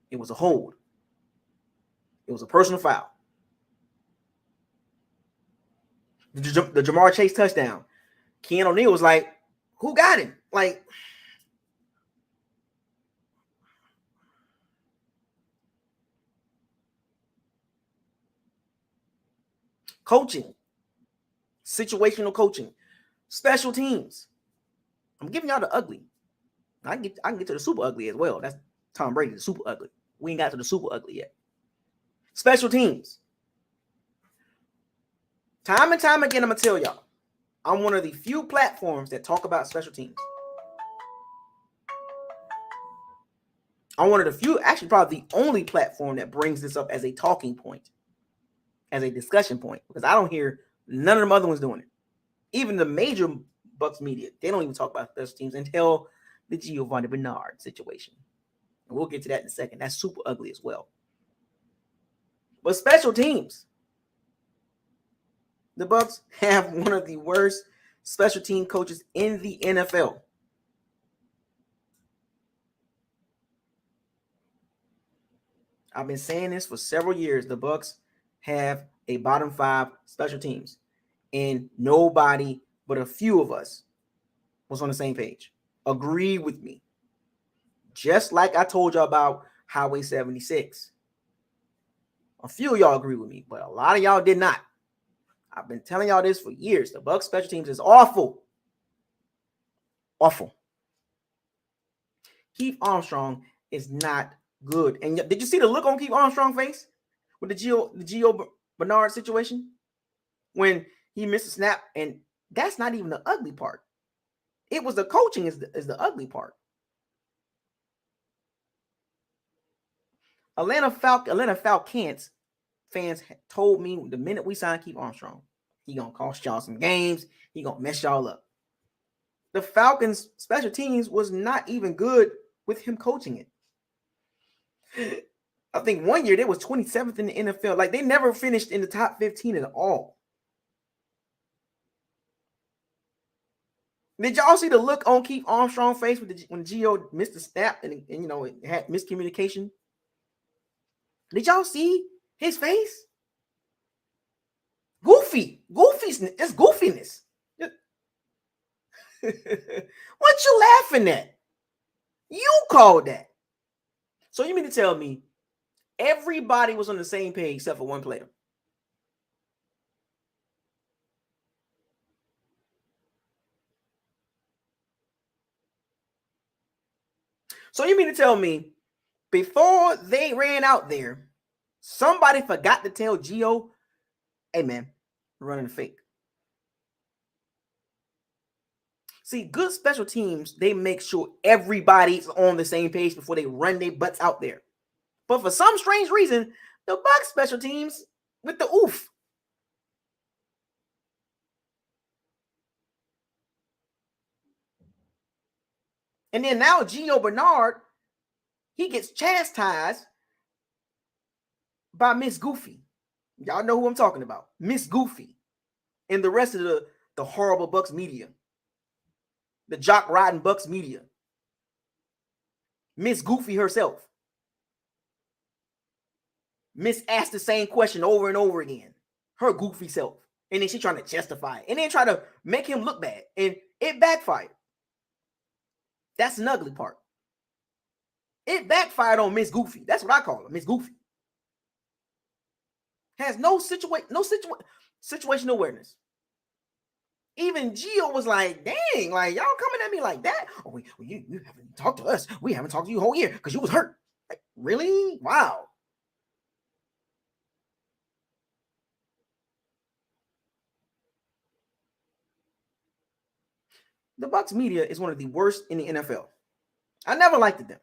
It was a hold. It was a personal foul. The Jamar Chase touchdown. Ken O'Neal was like, who got him? Like, coaching, situational coaching, special teams. I'm giving y'all the ugly. I can get to the super ugly as well. That's Tom Brady, the super ugly. We ain't got to the super ugly yet. Special teams. Time and time again, I'm going to tell y'all, I'm one of the few platforms that talk about special teams. I'm one of the few, actually probably the only platform that brings this up as a talking point, as a discussion point, because I don't hear none of them other ones doing it. Even the major Bucs media, they don't even talk about special teams until the Giovanni Bernard situation. And we'll get to that in a second. That's super ugly as well. But special teams, the Bucs have one of the worst special team coaches in the NFL. I've been saying this for several years. The Bucs have a bottom 5 special teams, and nobody but a few of us was on the same page. Agree with me. Just like I told y'all about Highway 76. A few of y'all agree with me, but a lot of y'all did not. I've been telling y'all this for years. The Bucs special teams is awful. Awful. Keith Armstrong is not good. And did you see the look on Keith Armstrong's face with the Gio Bernard situation? When he missed a snap, and that's not even the ugly part. It was the coaching is the ugly part. Atlanta Falcons fans told me the minute we signed Keith Armstrong, he gonna cost y'all some games. He gonna mess y'all up. The Falcons special teams was not even good with him coaching it. I think one year they was 27th in the NFL. Like, they never finished in the top 15 at all. Did y'all see the look on Keith Armstrong's face when Gio missed the snap and it had miscommunication? Did y'all see his face? It's goofiness. What you laughing at? You called that. So you mean to tell me everybody was on the same page except for one player? So you mean to tell me before they ran out there, somebody forgot to tell Gio, hey man, we're running a fake. See, good special teams, they make sure everybody's on the same page before they run their butts out there. But for some strange reason, the Bucs special teams with the oof. And then now Gio Bernard, he gets chastised by Miss Goofy. Y'all know who I'm talking about. Miss Goofy. And the rest of the horrible Bucks media. The jock riding Bucks media. Miss Goofy herself. Miss asked the same question over and over again. Her goofy self. And then she trying to justify it. And then try to make him look bad. And it backfired. That's an ugly part. It backfired on Miss Goofy. That's what I call her, Miss Goofy. Has no situational awareness. Even Gio was like, dang, like, y'all coming at me like that? Oh, you haven't talked to us. We haven't talked to you the whole year because you was hurt. Like, really? Wow. The Bucks media is one of the worst in the NFL. I never liked them.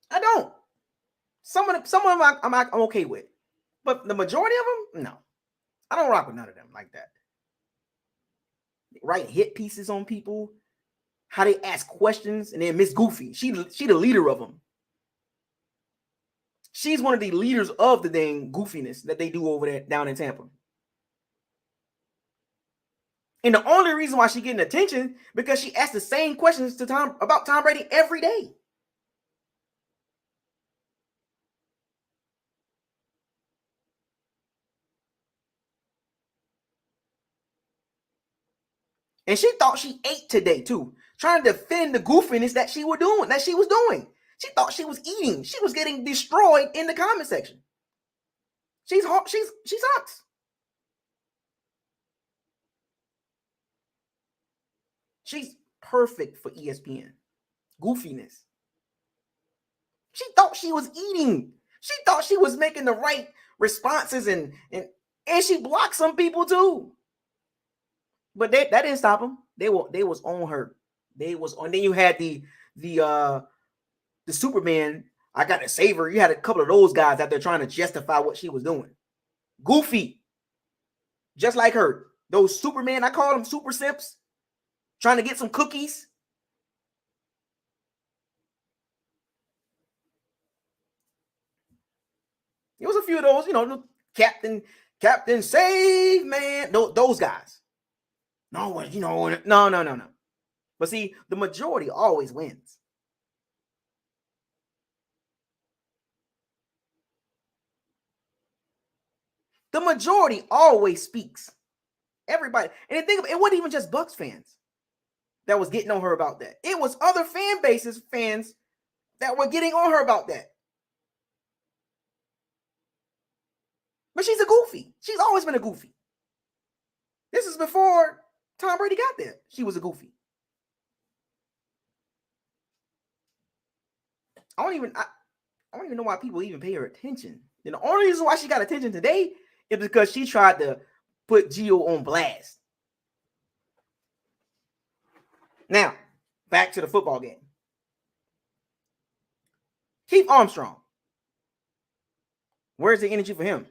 I don't. Some of them I'm okay with. But the majority of them, no. I don't rock with none of them like that. They write hit pieces on people, how they ask questions, and then Miss Goofy, she the leader of them. She's one of the leaders of the dang goofiness that they do over there down in Tampa. And the only reason why she's getting attention because she asks the same questions to about Tom Brady every day. And she thought she ate today too, trying to defend the goofiness that she was doing. She thought she was eating. She was getting destroyed in the comment section. She sucks. She's perfect for ESPN. Goofiness. She thought she was eating. She thought she was making the right responses and she blocked some people too. But that didn't stop them. They was on her. They was on. Then you had the Superman. I got to save her. You had a couple of those guys out there trying to justify what she was doing. Goofy, just like her. Those Superman, I call them super simps, trying to get some cookies. There was a few of those, Captain Save Man. Those guys. No. But see, the majority always wins. The majority always speaks. Everybody. And think of it wasn't even just Bucks fans that was getting on her about that. It was other fan bases, fans that were getting on her about that. But she's a goofy. She's always been a goofy. This is before Tom Brady got there. She was a goofy. I don't even know why people even pay her attention. And the only reason why she got attention today is because she tried to put Gio on blast. Now, back to the football game. Keith Armstrong. Where's the energy for him?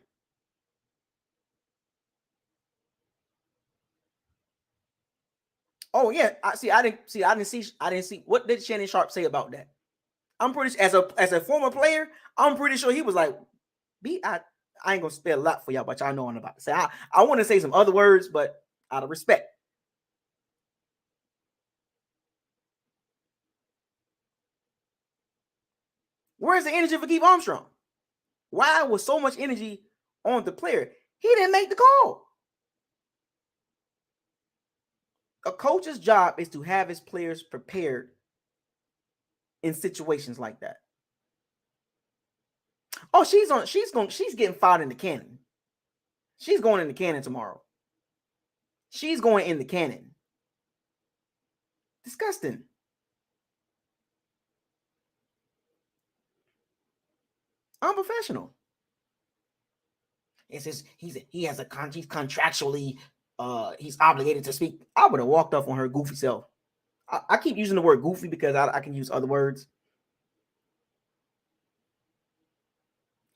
Oh yeah, I didn't see. What did Shannon Sharp say about that? I'm pretty as a former player, I'm pretty sure he was like, I ain't gonna spell a lot for y'all, but y'all know what I'm about to say. I want to say some other words, but out of respect. Where's the energy for Keith Armstrong? Why was so much energy on the player? He didn't make the call. A coach's job is to have his players prepared in situations like that. Oh, she's getting fired in the cannon. She's going in the cannon tomorrow. She's going in the cannon. Disgusting. Unprofessional. It says he's contractually he's obligated to speak. I would have walked off on her goofy self. I keep using the word goofy because I can use other words.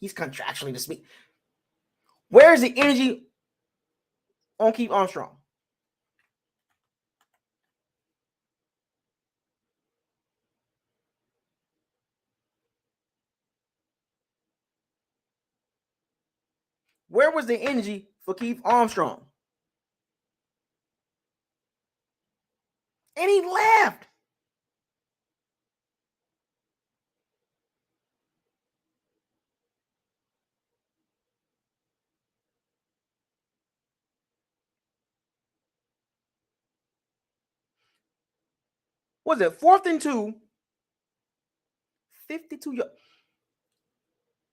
He's contractually to speak. Where is the energy on Keith Armstrong? Where was the energy for Keith Armstrong? And he left. Was it 4th and 2? 52 yards.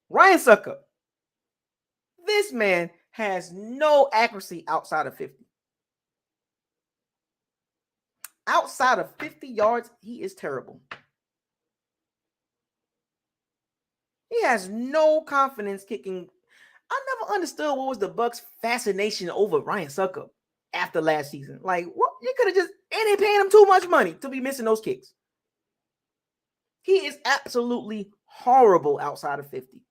Ryan Succop. This man has no accuracy outside of 50. Outside of 50 yards, he is terrible. He has no confidence kicking. I never understood what was the Bucs' fascination over Ryan Succop after last season. Like, what? You could have just, and they paying him too much money to be missing those kicks. He is absolutely horrible outside of 50.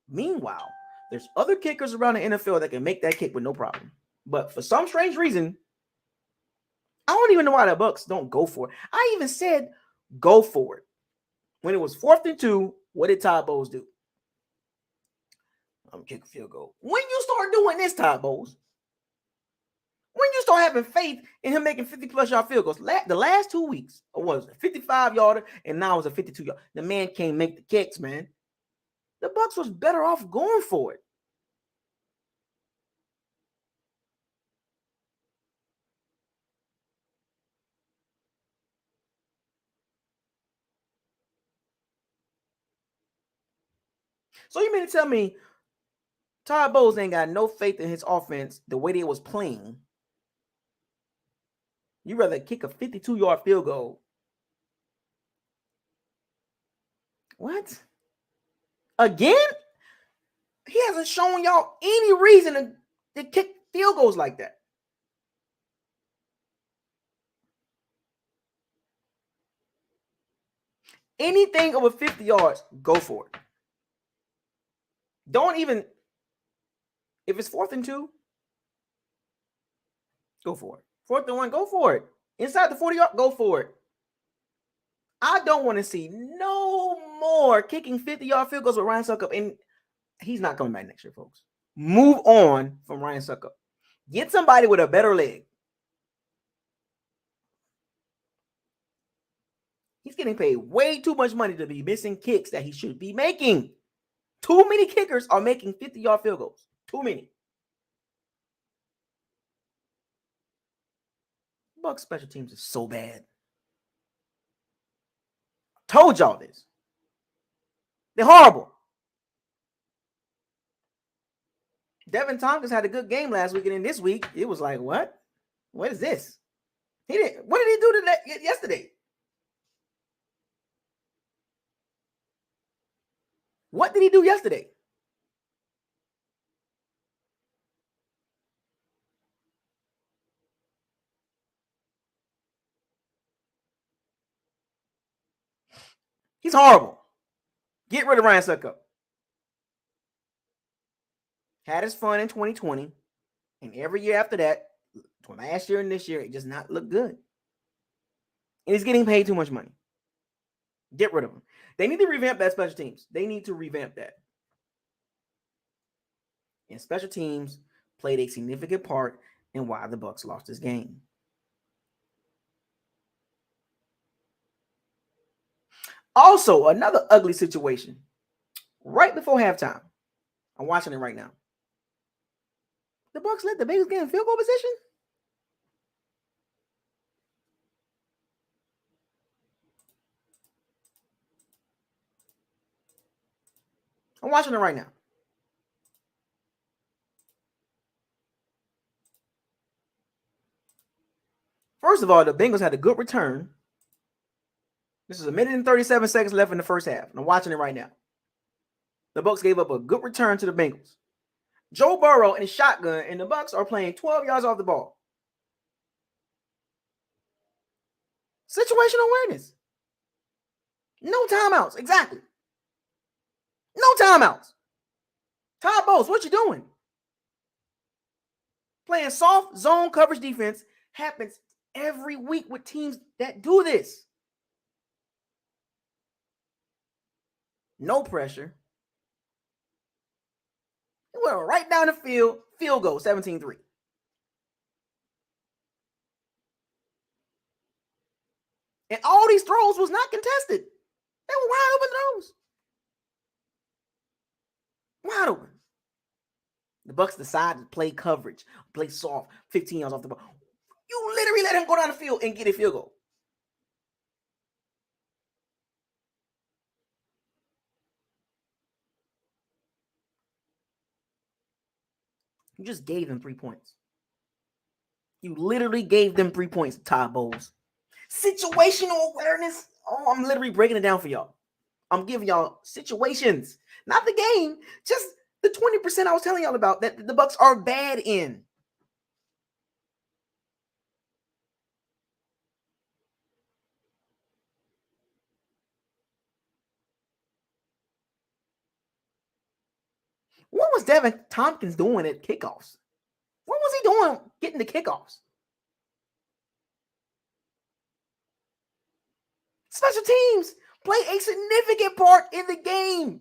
Meanwhile, there's other kickers around the NFL that can make that kick with no problem. But for some strange reason, I don't even know why the Bucs don't go for it. I even said go for it. When it was 4th and 2, what did Todd Bowles do? I'm kicking field goal. When you start doing this, Todd Bowles, when you start having faith in him making 50-plus yard field goals, the last 2 weeks, it was a 55-yarder, and now it's a 52-yard. The man can't make the kicks, man. The Bucs was better off going for it. So you mean to tell me Todd Bowles ain't got no faith in his offense the way they was playing? You rather kick a 52-yard field goal? What? Again? He hasn't shown y'all any reason to kick field goals like that. Anything over 50 yards, go for it. Don't even, if it's 4th and 2, go for it. 4th and 1, go for it. Inside the 40-yard, go for it. I don't want to see no more kicking 50-yard field goals with Ryan Succop, and he's not coming back next year, folks. Move on from Ryan Succop. Get somebody with a better leg. He's getting paid way too much money to be missing kicks that he should be making. Too many kickers are making 50-yard field goals. Too many. Bucs special teams is so bad. Told y'all this. They're horrible. Devin Tompkins had a good game last week, and then this week, it was like, what? What is this? What did he do yesterday? What did he do yesterday? He's horrible. Get rid of Ryan Succop. Had his fun in 2020, and every year after that, last year and this year, it does not look good. And he's getting paid too much money. Get rid of him. They need to revamp that special teams. They need to revamp that. And special teams played a significant part in why the Bucs lost this game. Also, another ugly situation. Right before halftime, I'm watching it right now. The Bucs let the Bengals get in field goal position. I'm watching it right now. First of all, the Bengals had a good return. This is 1 minute and 37 seconds left in the first half. And I'm watching it right now. The Bucs gave up a good return to the Bengals. Joe Burrow and his shotgun, and the Bucs are playing 12 yards off the ball. Situational awareness. No timeouts. Exactly. No timeouts. Todd Bowles, what you doing? Playing soft zone coverage defense happens every week with teams that do this. No pressure. It went right down the field, field goal, 17-3. And all these throws was not contested. They were wide open throws. Wide open. The Bucs decided to play coverage, play soft, 15 yards off the ball. You literally let him go down the field and get a field goal. You just gave them 3 points. You literally gave them 3 points, Todd Bowles. Situational awareness. Oh, I'm literally breaking it down for y'all. I'm giving y'all situations, not the game, just the 20% I was telling y'all about that the Bucs are bad in. What was Devin Tompkins doing at kickoffs? What was he doing getting the kickoffs? Special teams play a significant part in the game.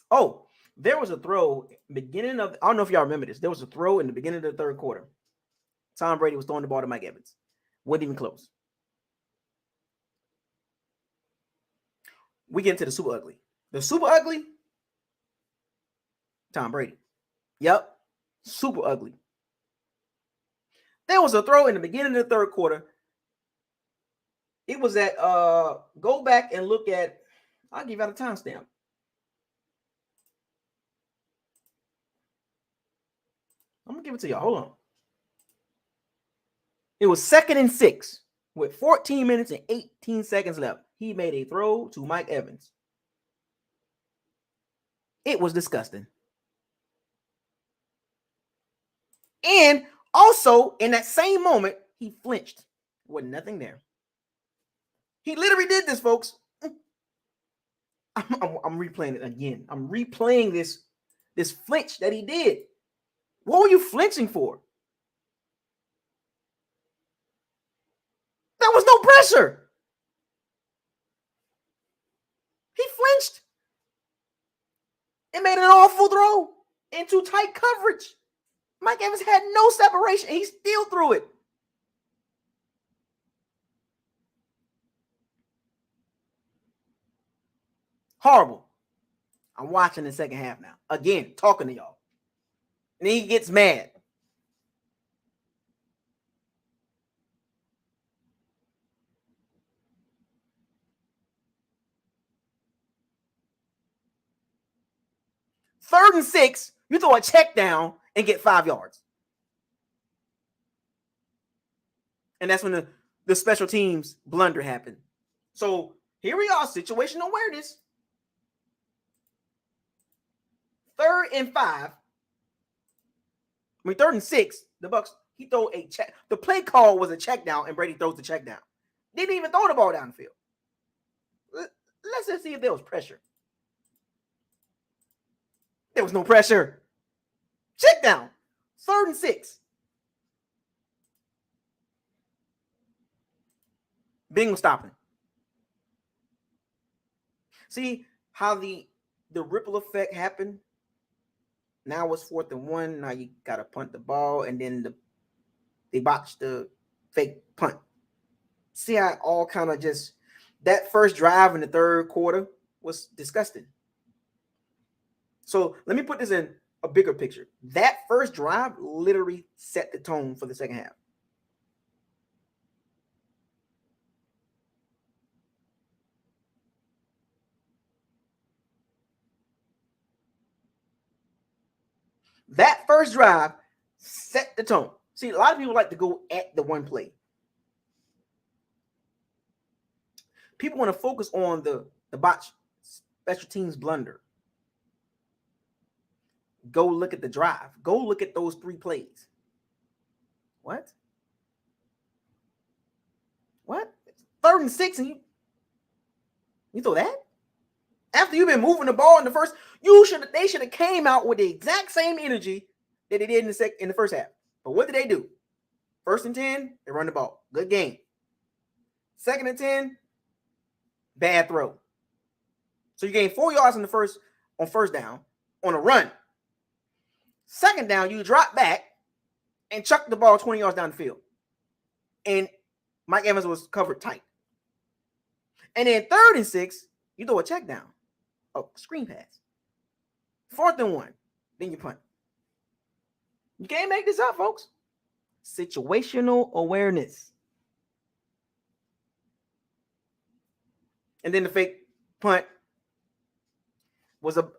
Oh, there was a throw beginning of, I don't know if y'all remember this. There was a throw in the beginning of the third quarter. Tom Brady was throwing the ball to Mike Evans. Wasn't even close. We get into the super ugly. The super ugly, Tom Brady. Yep. Super ugly. There was a throw in the beginning of the third quarter. It was at go back and look at, I'll give you a timestamp. I'm gonna give it to y'all. Hold on. It was 2nd and 6 with 14 minutes and 18 seconds left. He made a throw to Mike Evans. It was disgusting. And also, in that same moment, he flinched. There was nothing there. He literally did this, folks. I'm replaying it again. I'm replaying this flinch that he did. What were you flinching for? There was no pressure. He flinched. It made an awful throw into tight coverage. Mike Evans had no separation. He still threw it. Horrible. I'm watching the second half now. Again, talking to y'all. And he gets mad. Third and 6, you throw a check down and get 5 yards. And that's when the special teams blunder happened. So here we are, situational awareness. 3rd and 5. 3rd and 6, the Bucs, he throw a check. The play call was a check down, and Brady throws the check down. Didn't even throw the ball down the field. Let's just see if there was pressure. There was no pressure. Check down. 3rd and 6. Bengals stopping. See how the ripple effect happened? Now it's 4th and 1. Now you got to punt the ball, and then they botched the fake punt. See how it all kind of just, that first drive in the third quarter was disgusting. So let me put this in a bigger picture. That first drive literally set the tone for the second half. That first drive set the tone. See, a lot of people like to go at the one play. People want to focus on the botch special teams blunder. Go look at the drive. Go look at those 3 plays. What? 3rd and 6, and you throw that? After you've been moving the ball in the first, they should have came out with the exact same energy that they did in the first half. But what did they do? 1st and 10, they run the ball. Good game. 2nd and 10, Bad throw. So you gain 4 yards on first down on a run. Second down, you drop back and chuck the ball 20 yards down the field. And Mike Evans was covered tight. And then 3rd and 6, you throw a check down. Oh, screen pass. 4th and 1, then you punt. You can't make this up, folks. Situational awareness. And then the fake punt was a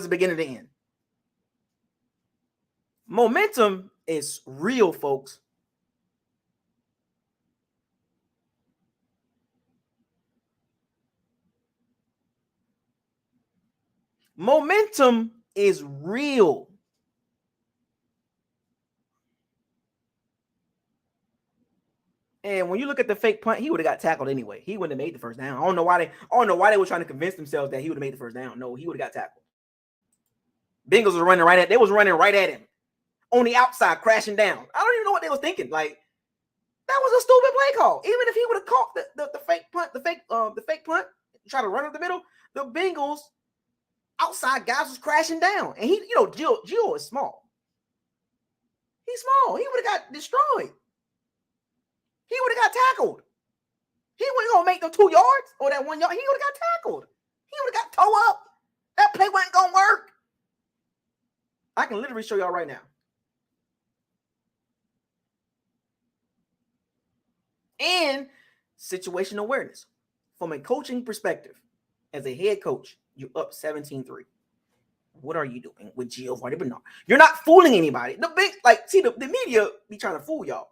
beginning to end. Momentum is real, folks. Momentum is real. And when you look at the fake punt, he would have got tackled anyway. He wouldn't have made the first down. I don't know why they were trying to convince themselves that he would have made the first down. No, he would have got tackled. Bengals was running right at him on the outside, crashing down. I don't even know what they was thinking. Like, that was a stupid play call. Even if he would have caught the fake punt, try to run up the middle, the Bengals outside guys was crashing down. And he, Gio is small. He's small. He would have got destroyed. He would have got tackled. He wasn't going to make them 2 yards or that 1 yard. He would have got tackled. He would have got toe up. That play wasn't going to work. I can literally show y'all right now. And situational awareness. From a coaching perspective, as a head coach, you're up 17-3. What are you doing with Giovanni Bernard? You're not fooling anybody. The media be trying to fool y'all.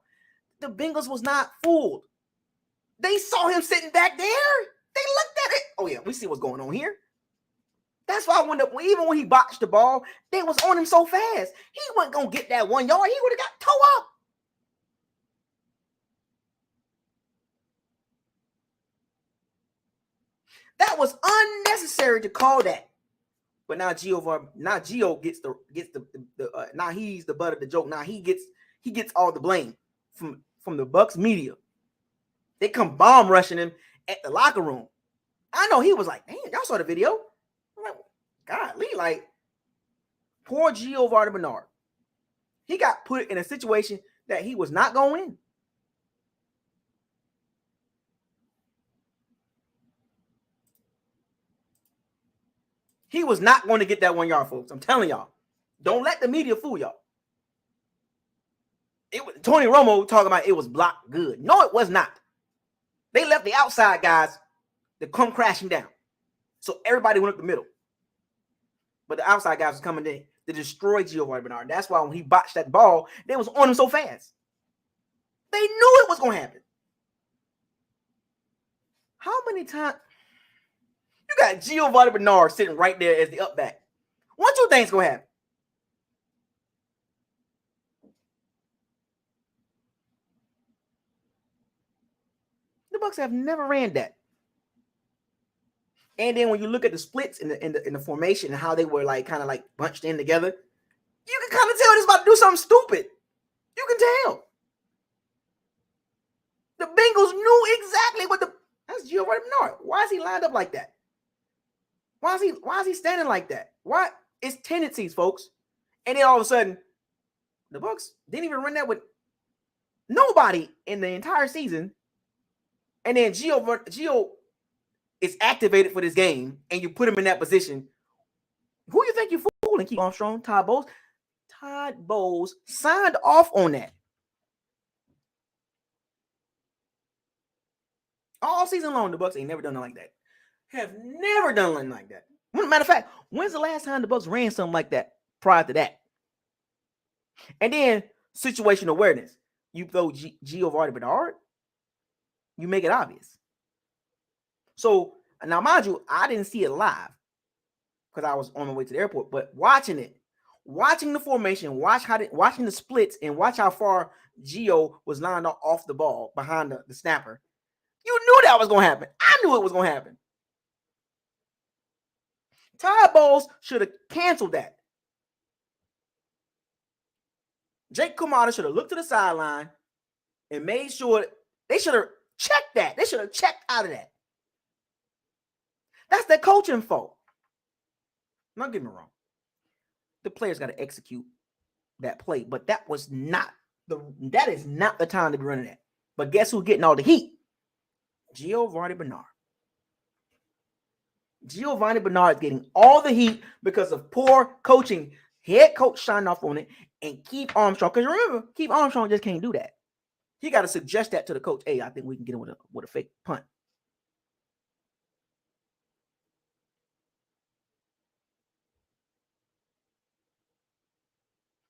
The Bengals was not fooled. They saw him sitting back there. They looked at it. Oh, yeah, we see what's going on here. That's why even when he botched the ball, they was on him so fast. He wasn't going to get that 1 yard. He would have got toe up. That was unnecessary to call that. But now Gio gets now he's the butt of the joke. Now he gets all the blame from the Bucs media. They come bomb rushing him at the locker room. I know he was like, "Damn, y'all saw the video." I'm like, "Golly, like poor Giovanni Bernard. He got put in a situation that he was not going to win." He was not going to get that 1 yard, folks. I'm telling y'all. Don't let the media fool y'all. Tony Romo talking about it was blocked good. No, it was not. They left the outside guys to come crashing down. So everybody went up the middle. But the outside guys was coming in to destroy Giovanni Bernard. That's why when he botched that ball, they was on him so fast. They knew it was going to happen. How many times? You got Giovanni Bernard sitting right there as the up back. What you think's going to happen? The Bucs have never ran that. And then when you look at the splits in the formation and how they were kind of bunched in together, you can kind of tell this about to do something stupid. You can tell. The Bengals knew exactly that's Giovanni Bernard. Why is he lined up like that? Why is he standing like that? Why? It's tendencies, folks. And then all of a sudden, the Bucs didn't even run that with nobody in the entire season. And then Gio is activated for this game, and you put him in that position. Who you think you're fooling, Keith Armstrong? Todd Bowles? Todd Bowles signed off on that. All season long, the Bucs ain't never done nothing like that. Have never done nothing like that. Matter of fact, when's the last time the Bucs ran something like that prior to that? And then situational awareness. You throw Giovanni Bernard, you make it obvious. So now, mind you, I didn't see it live because I was on my way to the airport. But watching the formation, watching the splits, and watch how far Gio was lined up off the ball behind the snapper. You knew that was going to happen. I knew it was going to happen. Todd Bowles should have canceled that. Jake Kumada should have looked to the sideline and made sure they should have checked that. They should have checked out of that. That's the coaching fault. Don't get me wrong. The players got to execute that play, but that is not the time to be running that. But guess who's getting all the heat? Giovanni Bernard. Giovanni Bernard is getting all the heat because of poor coaching. Head coach signed off on it, and Keith Armstrong. Because remember, Keith Armstrong just can't do that. He got to suggest that to the coach. Hey, I think we can get him with a fake punt.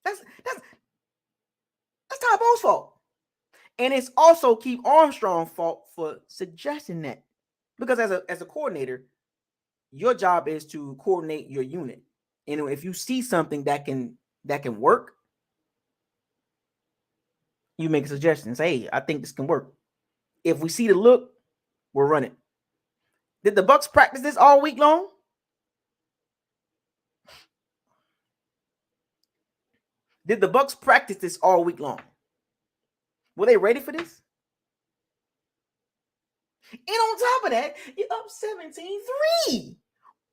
That's Todd Bowles' fault. And it's also Keith Armstrong's fault for suggesting that. Because as a coordinator, your job is to coordinate your unit. And if you see something that can work, you make suggestions. Hey, I think this can work. If we see the look, we'll run it. Did the Bucs practice this all week long? Did the Bucs practice this all week long? Were they ready for this? And on top of that, you're up 17-3.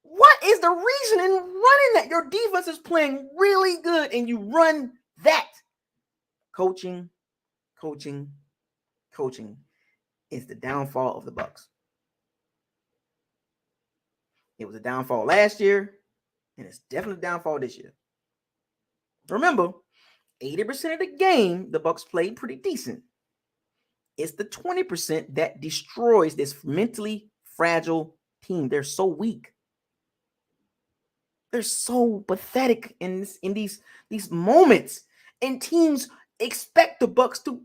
What is the reason in running that? Your defense is playing really good and you run that. Coaching is the downfall of the Bucs. It was a downfall last year, and it's definitely a downfall this year. Remember, 80% of the game, the Bucs played pretty decent. It's the 20% that destroys this mentally fragile team. They're so weak. They're so pathetic in these moments. And teams expect the Bucs to,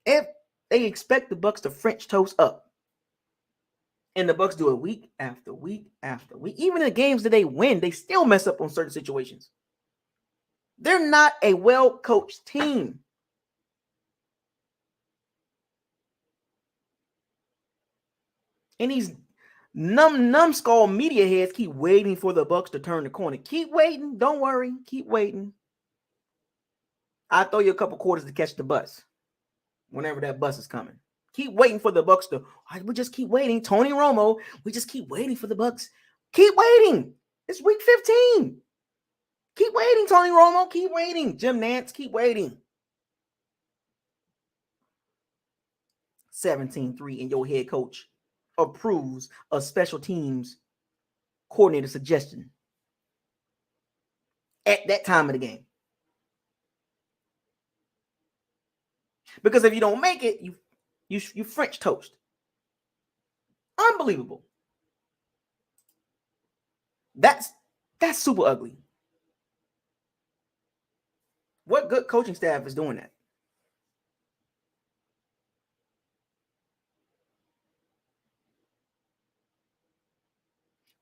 if they expect the Bucs to French toast up. And the Bucs do it week after week after week. Even in the games that they win, they still mess up on certain situations. They're not a well-coached team. And these numbskull media heads keep waiting for the Bucs to turn the corner. Keep waiting. Don't worry. Keep waiting. I'll throw you a couple quarters to catch the bus whenever that bus is coming. Keep waiting for the Bucs to. We just keep waiting. Tony Romo, we just keep waiting for the Bucs. Keep waiting. It's week 15. Keep waiting, Tony Romo. Keep waiting. Jim Nantz, keep waiting. 17-3, and your head coach approves a special teams coordinator suggestion at that time of the game. Because if you don't make it, you French toast. Unbelievable. That's super ugly. What good coaching staff is doing that?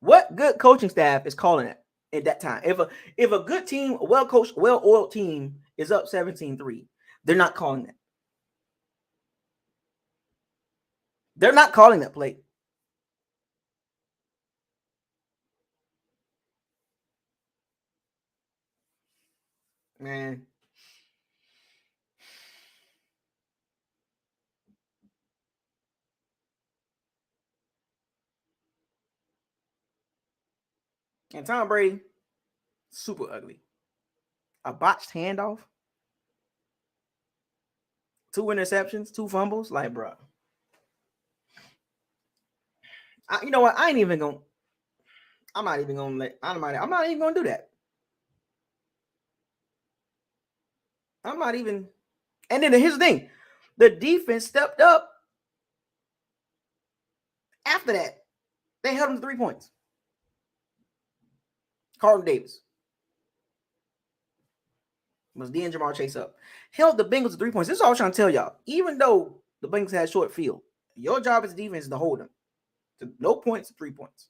What good coaching staff is calling it at that time? If a good team, a well-coached, well-oiled team is up 17-3, they're not calling that. They're not calling that play. Man. And Tom Brady, super ugly. A botched handoff, 2 interceptions, 2 fumbles. Like, bro. You know what? I'm not even gonna do that. I'm not even. And then here's the thing. The defense stepped up after that. They held them to 3 points. Carlton Davis was D and Jamar Chase up. Held the Bengals to 3 points. This is all I'm trying to tell y'all. Even though the Bengals had a short field, your job as a defense is to hold them to no points to 3 points.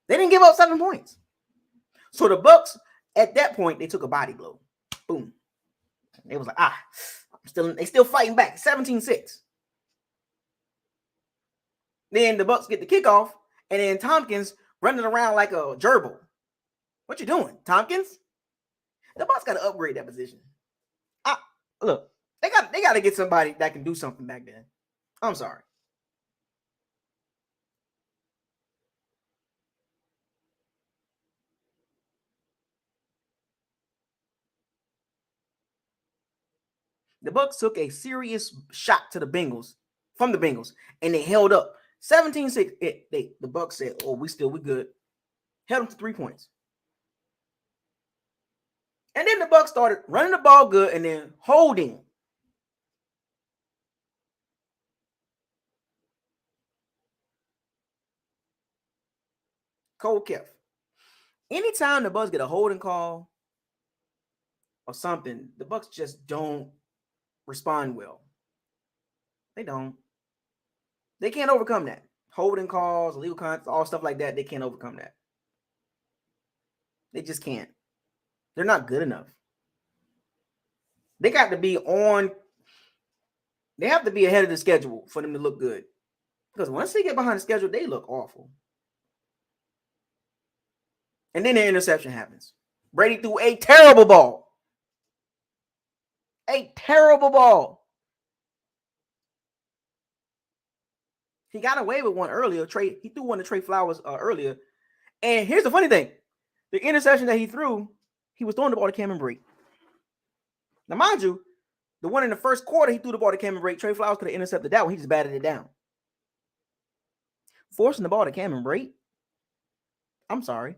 They didn't give up 7 points. So the Bucs, at that point, they took a body blow. Boom. It was like, they still fighting back. 17-6. Then the Bucs get the kickoff, and then Tompkins running around like a gerbil. What you doing, Tompkins? The Bucs got to upgrade that position. Look, they got to get somebody that can do something back then. I'm sorry. The Bucs took a serious shot to the Bengals from the Bengals, and they held up 17-6. The Bucs said, "Oh, we good." Held them to 3 points, and then the Bucs started running the ball good and then holding. Cold Kef. Anytime the Bucs get a holding call or something, the Bucs just don't respond well. They don't. They can't overcome that. Holding calls, illegal contact, all stuff like that. They can't overcome that. They just can't. They're not good enough. They got to be on. They have to be ahead of the schedule for them to look good. Because once they get behind the schedule, they look awful. And then the interception happens. Brady threw a terrible ball. A terrible ball. He got away with one earlier. He threw one to Trey Flowers earlier. And here's the funny thing. The interception that he threw, he was throwing the ball to Cameron Brate. Now, mind you, the one in the first quarter, he threw the ball to Cameron Brate. Trey Flowers could have intercepted that one. He just batted it down. Forcing the ball to Cameron Brate? I'm sorry.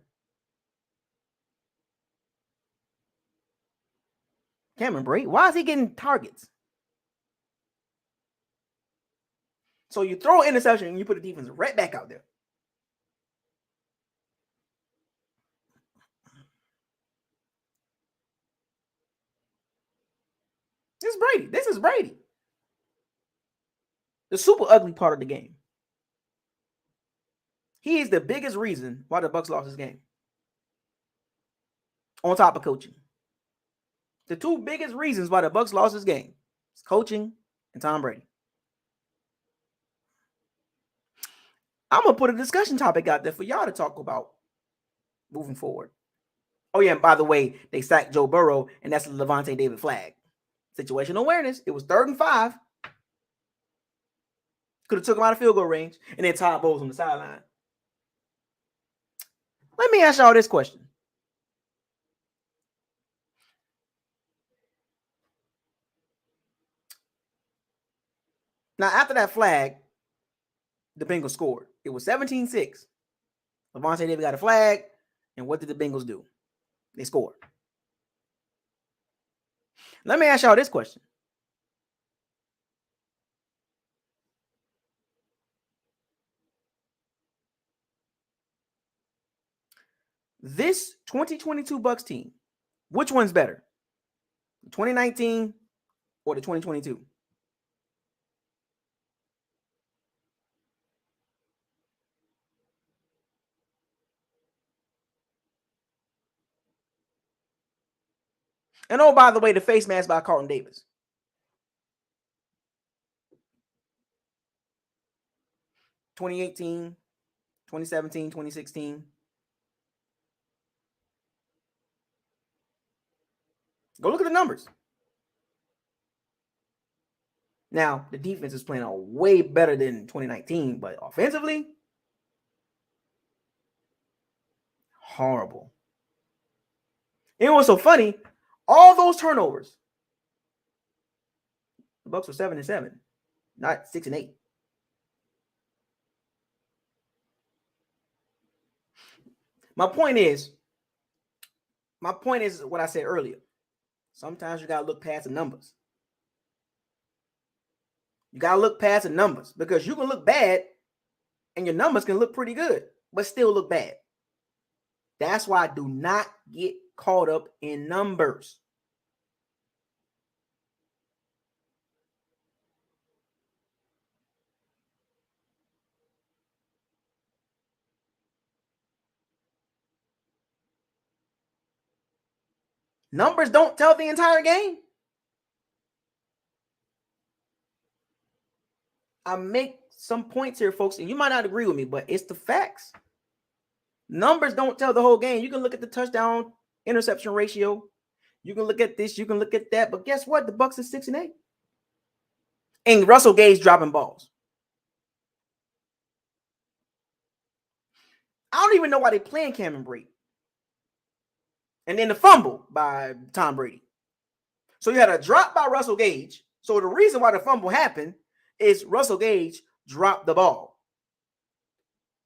Cameron Brate? Why is he getting targets? So you throw an interception and you put the defense right back out there. This is Brady. This is Brady. The super ugly part of the game. He is the biggest reason why the Bucs lost this game. On top of coaching. The two biggest reasons why the Bucs lost this game is coaching and Tom Brady. I'm going to put a discussion topic out there for y'all to talk about moving forward. Oh, yeah, and by the way, they sacked Joe Burrow, and that's the Levante David flag. Situational awareness. It was 3rd and 5. Could have took him out of field goal range, and then Todd Bowles on the sideline. Let me ask y'all this question. Now, after that flag, the Bengals scored. It was 17-6. Levante David got a flag, and what did the Bengals do? They scored. Let me ask y'all this question. This 2022 Bucs team, which one's better? The 2019 or the 2022? And oh, by the way, the face mask by Carlton Davis. (2018, 2017, 2016). Go look at the numbers. Now, the defense is playing way better than 2019, but offensively, horrible. And it was so funny. All those turnovers, the Bucs were 7-7, not 6-8. My point is what I said earlier. Sometimes you gotta look past the numbers. You gotta look past the numbers because you can look bad, and your numbers can look pretty good, but still look bad. That's why I do not get caught up in numbers. Numbers don't tell the entire game. I make some points here, folks, and you might not agree with me, but it's the facts. Numbers don't tell the whole game. You can look at the touchdown interception ratio. You can look at this. You can look at that. But guess what? The Bucs is 6-8. And Russell Gage dropping balls. I don't even know why they playing Cameron Brate. And then the fumble by Tom Brady. So you had a drop by Russell Gage. So the reason why the fumble happened is Russell Gage dropped the ball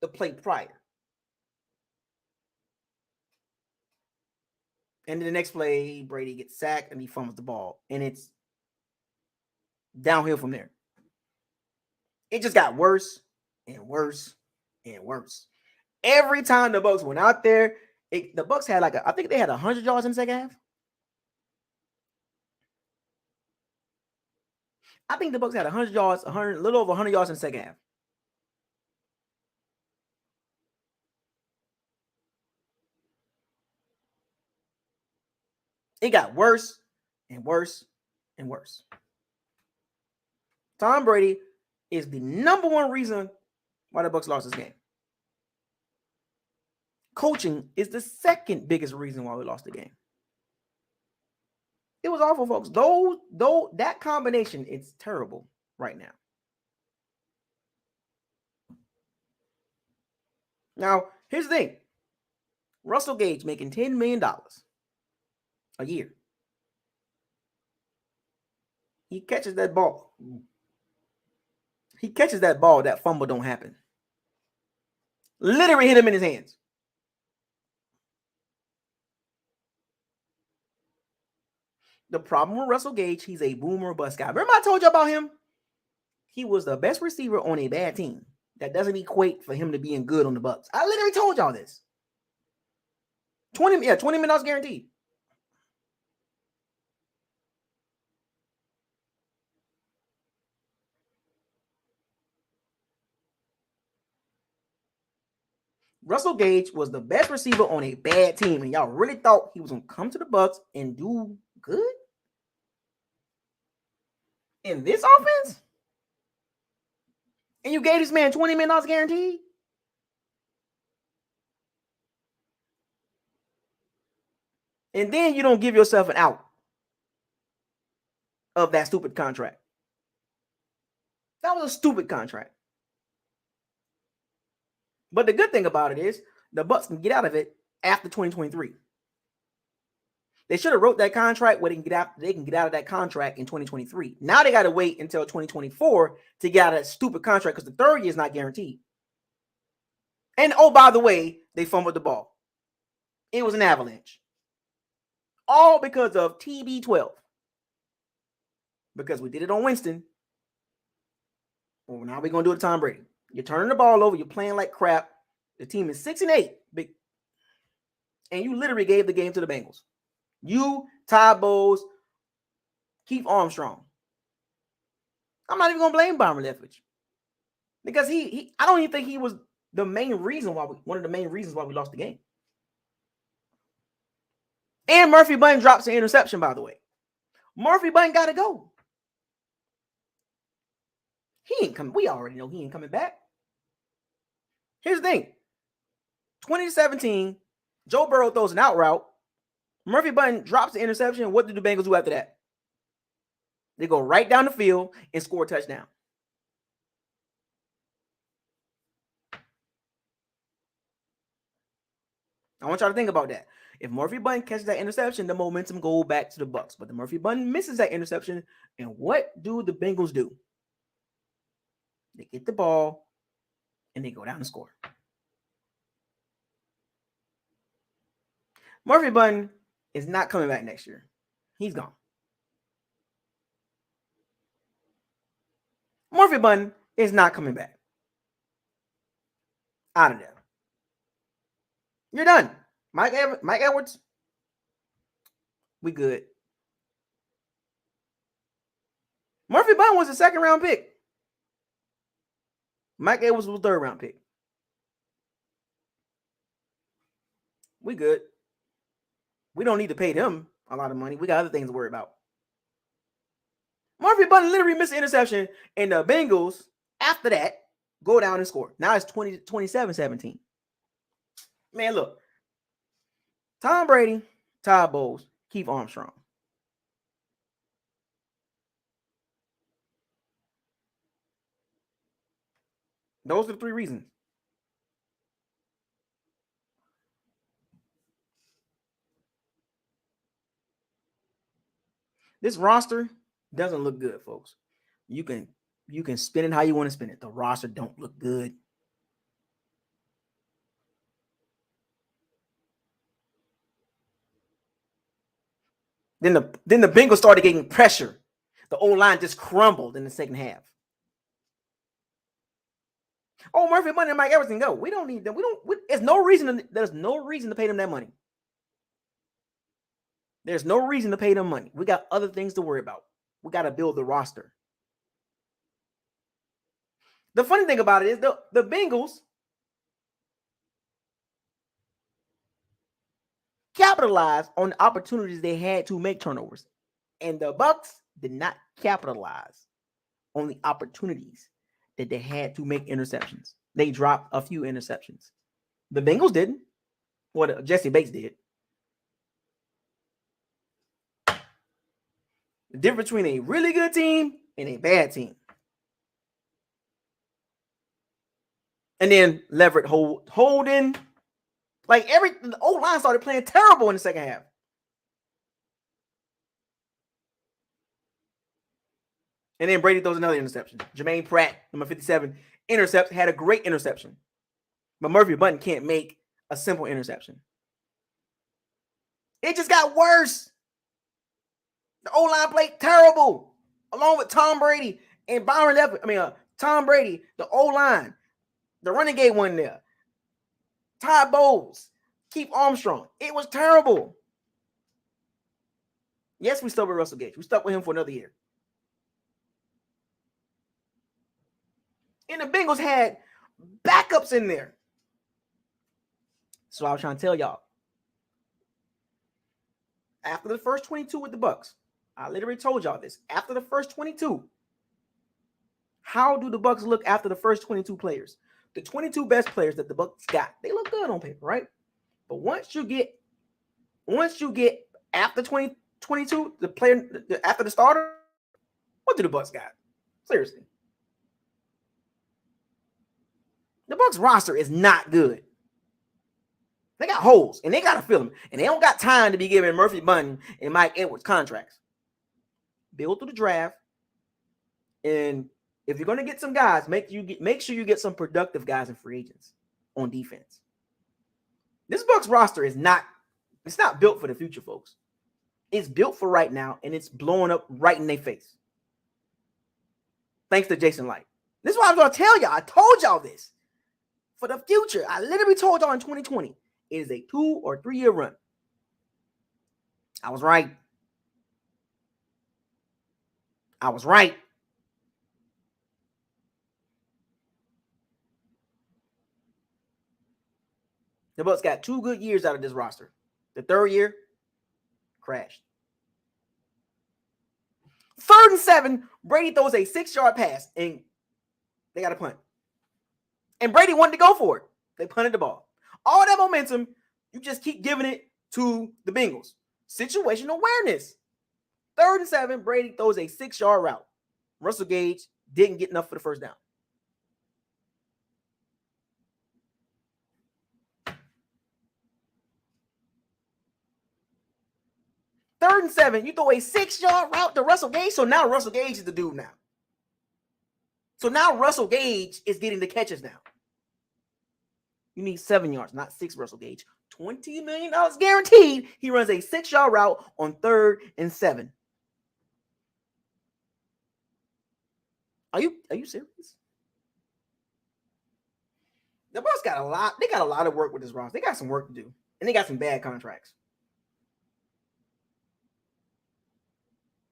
the play prior. And then the next play, Brady gets sacked and he fumbles the ball. And it's downhill from there. It just got worse and worse and worse. Every time the Bucs went out there, the Bucs had I think they had 100 yards in the second half. I think the Bucs had 100 yards, a little over 100 yards in the second half. It got worse and worse and worse. Tom Brady is the number one reason why the Bucs lost this game. Coaching is the second biggest reason why we lost the game. It was awful, folks. Though that combination, it's terrible right now. Now, here's the thing. Russell Gage making $10 million a year. He catches that ball. That fumble don't happen. Literally hit him in his hands. The problem with Russell Gage, he's a boomer bust guy. Remember I told you about him? He was the best receiver on a bad team. That doesn't equate for him to being good on the Bucs. I literally told y'all this. 20 minutes guaranteed. Russell Gage was the best receiver on a bad team, and y'all really thought he was going to come to the Bucs and do good in this offense? And you gave this man $20 million guaranteed? And then you don't give yourself an out of that stupid contract. That was a stupid contract. But the good thing about it is the Bucs can get out of it after 2023. They should have wrote that contract where they can get out of that contract in 2023. Now they got to wait until 2024 to get out of that stupid contract because the third year is not guaranteed. And oh, by the way, they fumbled the ball. It was an avalanche. All because of TB12. Because we did it on Winston. Well, now we're going to do it to Tom Brady. You're turning the ball over. You're playing like crap. The team is 6-8. And you literally gave the game to the Bengals. You, Ty Bowles, Keith Armstrong. I'm not even going to blame Byron Leftwich. Because I don't even think he was the main reason one of the main reasons why we lost the game. And Murphy Bunn drops an interception, by the way. Murphy Bunn got to go. He ain't coming. We already know he ain't coming back. Here's the thing. 2017, Joe Burrow throws an out route. Murphy Bunn drops the interception. What do the Bengals do after that? They go right down the field and score a touchdown. I want y'all to think about that. If Murphy Bunn catches that interception, the momentum goes back to the Bucs. But the Murphy Bunn misses that interception, and what do the Bengals do? They get the ball, and they go down and score. Murphy Bunn is not coming back next year. He's gone. Murphy Bunn is not coming back. Out of there. You're done. Mike Edwards, we good. Murphy Bunn was a second-round pick. Mike Edwards was a third-round pick. We good. We don't need to pay them a lot of money. We got other things to worry about. Murphy Bunn literally missed an interception, and the Bengals, after that, go down and score. Now it's 27-17. Man, look. Tom Brady, Ty Bowles, Keith Armstrong. Those are the three reasons. This roster doesn't look good, folks. You can spin it how you want to spin it. The roster don't look good. Then the Bengals started getting pressure. The O-line just crumbled in the second half. Oh, Murphy Bunting and Mike Everson go. We don't need them. There's no reason to pay them that money. There's no reason to pay them money. We got other things to worry about. We got to build the roster. The funny thing about it is the Bengals capitalized on the opportunities they had to make turnovers. And the Bucs did not capitalize on the opportunities that they had to make interceptions. They dropped a few interceptions. The Bengals didn't. What Jesse Bates did. The difference between a really good team and a bad team. And then Leverett Holden. Like the O-line started playing terrible in the second half. And then Brady throws another interception. Jermaine Pratt, number 57, had a great interception. But Murphy Bunting can't make a simple interception. It just got worse. The O-line played terrible. Along with Tom Brady and Byron Leftwich. Tom Brady, the O-line, the running game wasn't there. Todd Bowles, Keith Armstrong. It was terrible. Yes, we stuck with Russell Gage. We stuck with him for another year. And the Bengals had backups in there. So I was trying to tell y'all. After the first 22 with the Bucs, I literally told y'all this. After the first 22, how do the Bucs look after the first 22 players? The 22 best players that the Bucs got, they look good on paper, right? But once you get after 2022, the player after the starter, what do the Bucs got? Seriously. The Bucs roster is not good. They got holes, and they got to fill them. And they don't got time to be giving Murphy Bunting and Mike Edwards contracts. Build through the draft. And if you're going to get some guys, make sure you get some productive guys and free agents on defense. This Bucs roster it's not built for the future, folks. It's built for right now, and it's blowing up right in their face. Thanks to Jason Light. This is what I'm going to tell y'all. I told y'all this. For the future, I literally told y'all in 2020, it is a 2 or 3 year run. I was right. The Bucs got 2 good years out of this roster. The third year, crashed. 3rd and 7, Brady throws a 6-yard pass, and they got a punt. And Brady wanted to go for it. They punted the ball. All that momentum, you just keep giving it to the Bengals. Situational awareness. 3rd and 7, Brady throws a 6-yard route. Russell Gage didn't get enough for the first down. Third and 7, you throw a 6-yard route to Russell Gage, so now Russell Gage is the dude now. So now Russell Gage is getting the catches now. You need 7 yards, not 6, Russell Gage. $20 million guaranteed. He runs a 6-yard route on 3rd and 7. Are you serious? The Bucs got a lot. They got a lot of work with this roster. They got some work to do. And they got some bad contracts.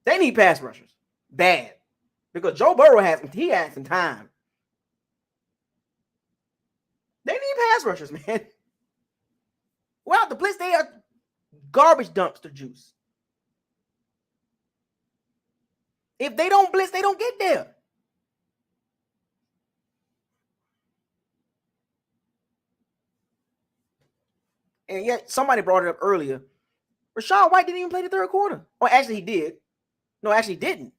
They need pass rushers. Bad. Because Joe Burrow had some time. They need pass rushers, man. Without the blitz, they are garbage dumpster juice. If they don't blitz, they don't get there. And yet, somebody brought it up earlier. Rachaad White didn't even play the third quarter. Oh, actually, he did. No, actually, he didn't.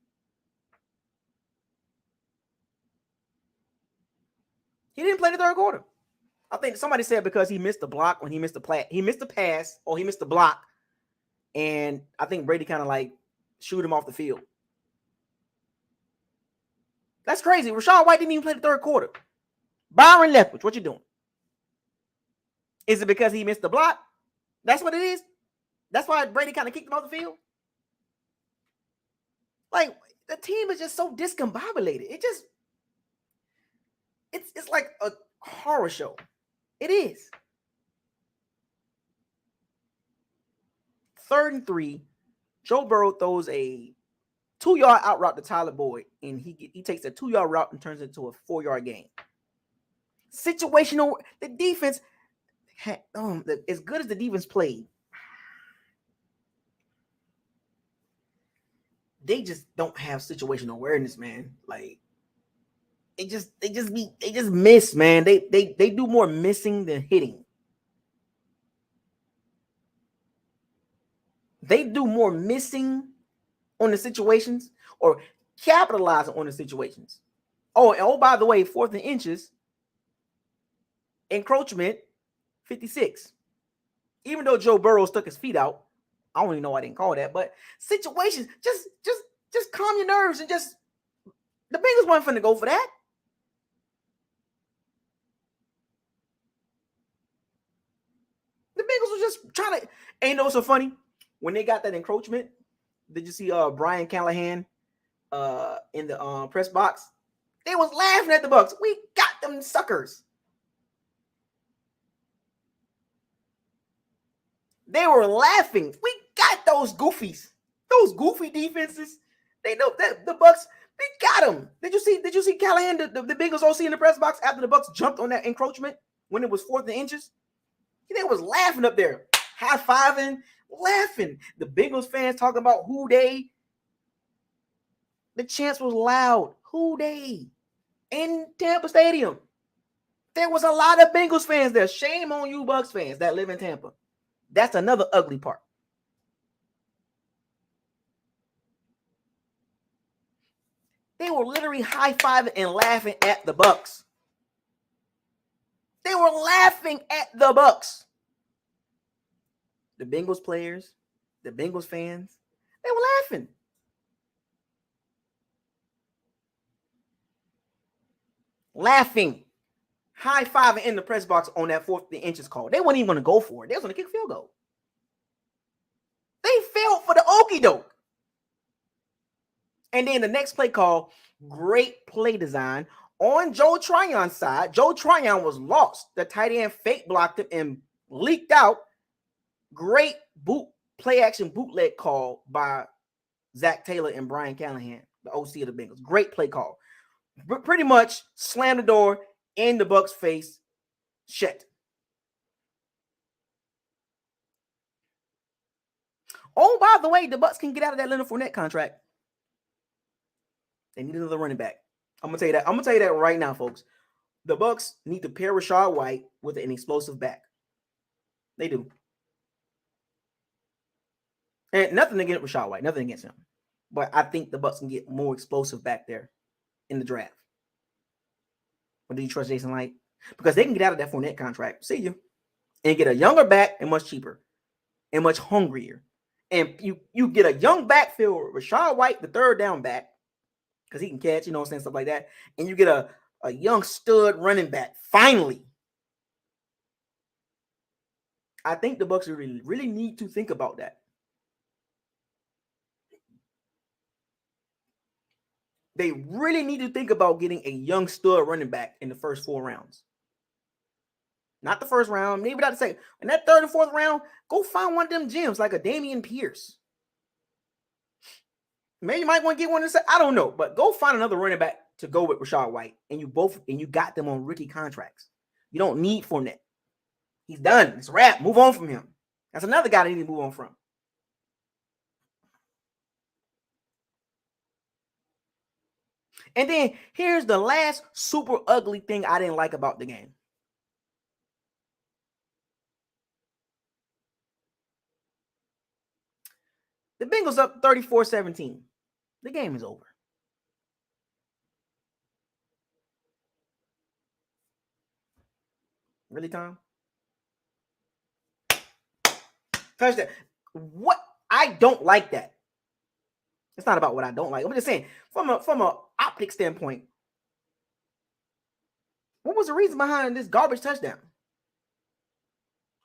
He didn't play the third quarter. I think somebody said because he missed the block he missed the pass, or he missed the block. And I think Brady kind of like shoot him off the field. That's crazy. Rachaad White didn't even play the third quarter. Byron Leftwich, what you doing? Is it because he missed the block? That's what it is? That's why Brady kind of kicked him off the field? Like, the team is just so discombobulated. It's like a horror show. It is. 3rd and 3. Joe Burrow throws a 2-yard out route to Tyler Boyd, and he takes a 2-yard route and turns it into a 4-yard gain. Situational. The defense, as good as the defense played, they just don't have situational awareness, man. Like, they just miss, man. They do more missing than hitting. They do more missing on the situations or capitalizing on the situations. Oh, by the way, 4th and inches, encroachment, 56. Even though Joe Burrow stuck his feet out, I don't even know why I didn't call that, but situations, just calm your nerves and just, the Bengals weren't finna go for that. The Bengals were just trying to, and you know what's so funny? When they got that encroachment, did you see Brian Callahan in the press box? They was laughing at the Bucs. We got them suckers. They were laughing. We got those goofies. Those goofy defenses. They know that the Bucs, we got them. Did you see Callahan, the Bengals OC in the press box after the Bucs jumped on that encroachment when it was 4th and inches? They was laughing up there, high-fiving, laughing. The Bengals fans talking about who they. The chants was loud. Who they? In Tampa Stadium. There was a lot of Bengals fans there. Shame on you Bucs fans that live in Tampa. That's another ugly part. They were literally high-fiving and laughing at the Bucs. They were laughing at the Bucs. The Bengals players, the Bengals fans, they were laughing. Laughing. High-fiving in the press box on that 4th and inches call. They weren't even going to go for it. They was going to kick field goal. They fell for the okie doke. And then the next play call, great play design on Joe Tryon's side. Joe Tryon was lost. The tight end fake blocked him and leaked out. Great play action bootleg call by Zach Taylor and Brian Callahan, the OC of the Bengals. Great play call. Pretty much slammed the door in the Bucs' face. Shit. Oh, by the way, the Bucs can get out of that Leonard Fournette contract. They need another running back. I'm gonna tell you that. I'm gonna tell you that right now, folks. The Bucs need to pair Rachaad White with an explosive back. They do. And nothing against Rachaad White, nothing against him. But I think the Bucs can get more explosive back there in the draft. Or do you trust Jason Light? Because they can get out of that Fournette contract. See you. And get a younger back and much cheaper. And much hungrier. And you get a young backfield, Rachaad White, the 3rd down back, because he can catch, you know what I'm saying, stuff like that. And you get a young stud running back. Finally. I think the Bucs really need to think about that. They really need to think about getting a young stud running back in the first 4 rounds. Not the first round, maybe not the second. In that 3rd and 4th round, go find one of them gems like a Dameon Pierce. Maybe you might want to get one to say, I don't know, but go find another running back to go with Rachaad White, and you got them on rookie contracts. You don't need Fournette. He's done. It's a wrap. Move on from him. That's another guy that you need to move on from. And then here's the last super ugly thing I didn't like about the game. The Bengals up 34-17. The game is over. Really, Tom? Touchdown. What? I don't like that. It's not about what I don't like. I'm just saying, from a optic standpoint, what was the reason behind this garbage touchdown?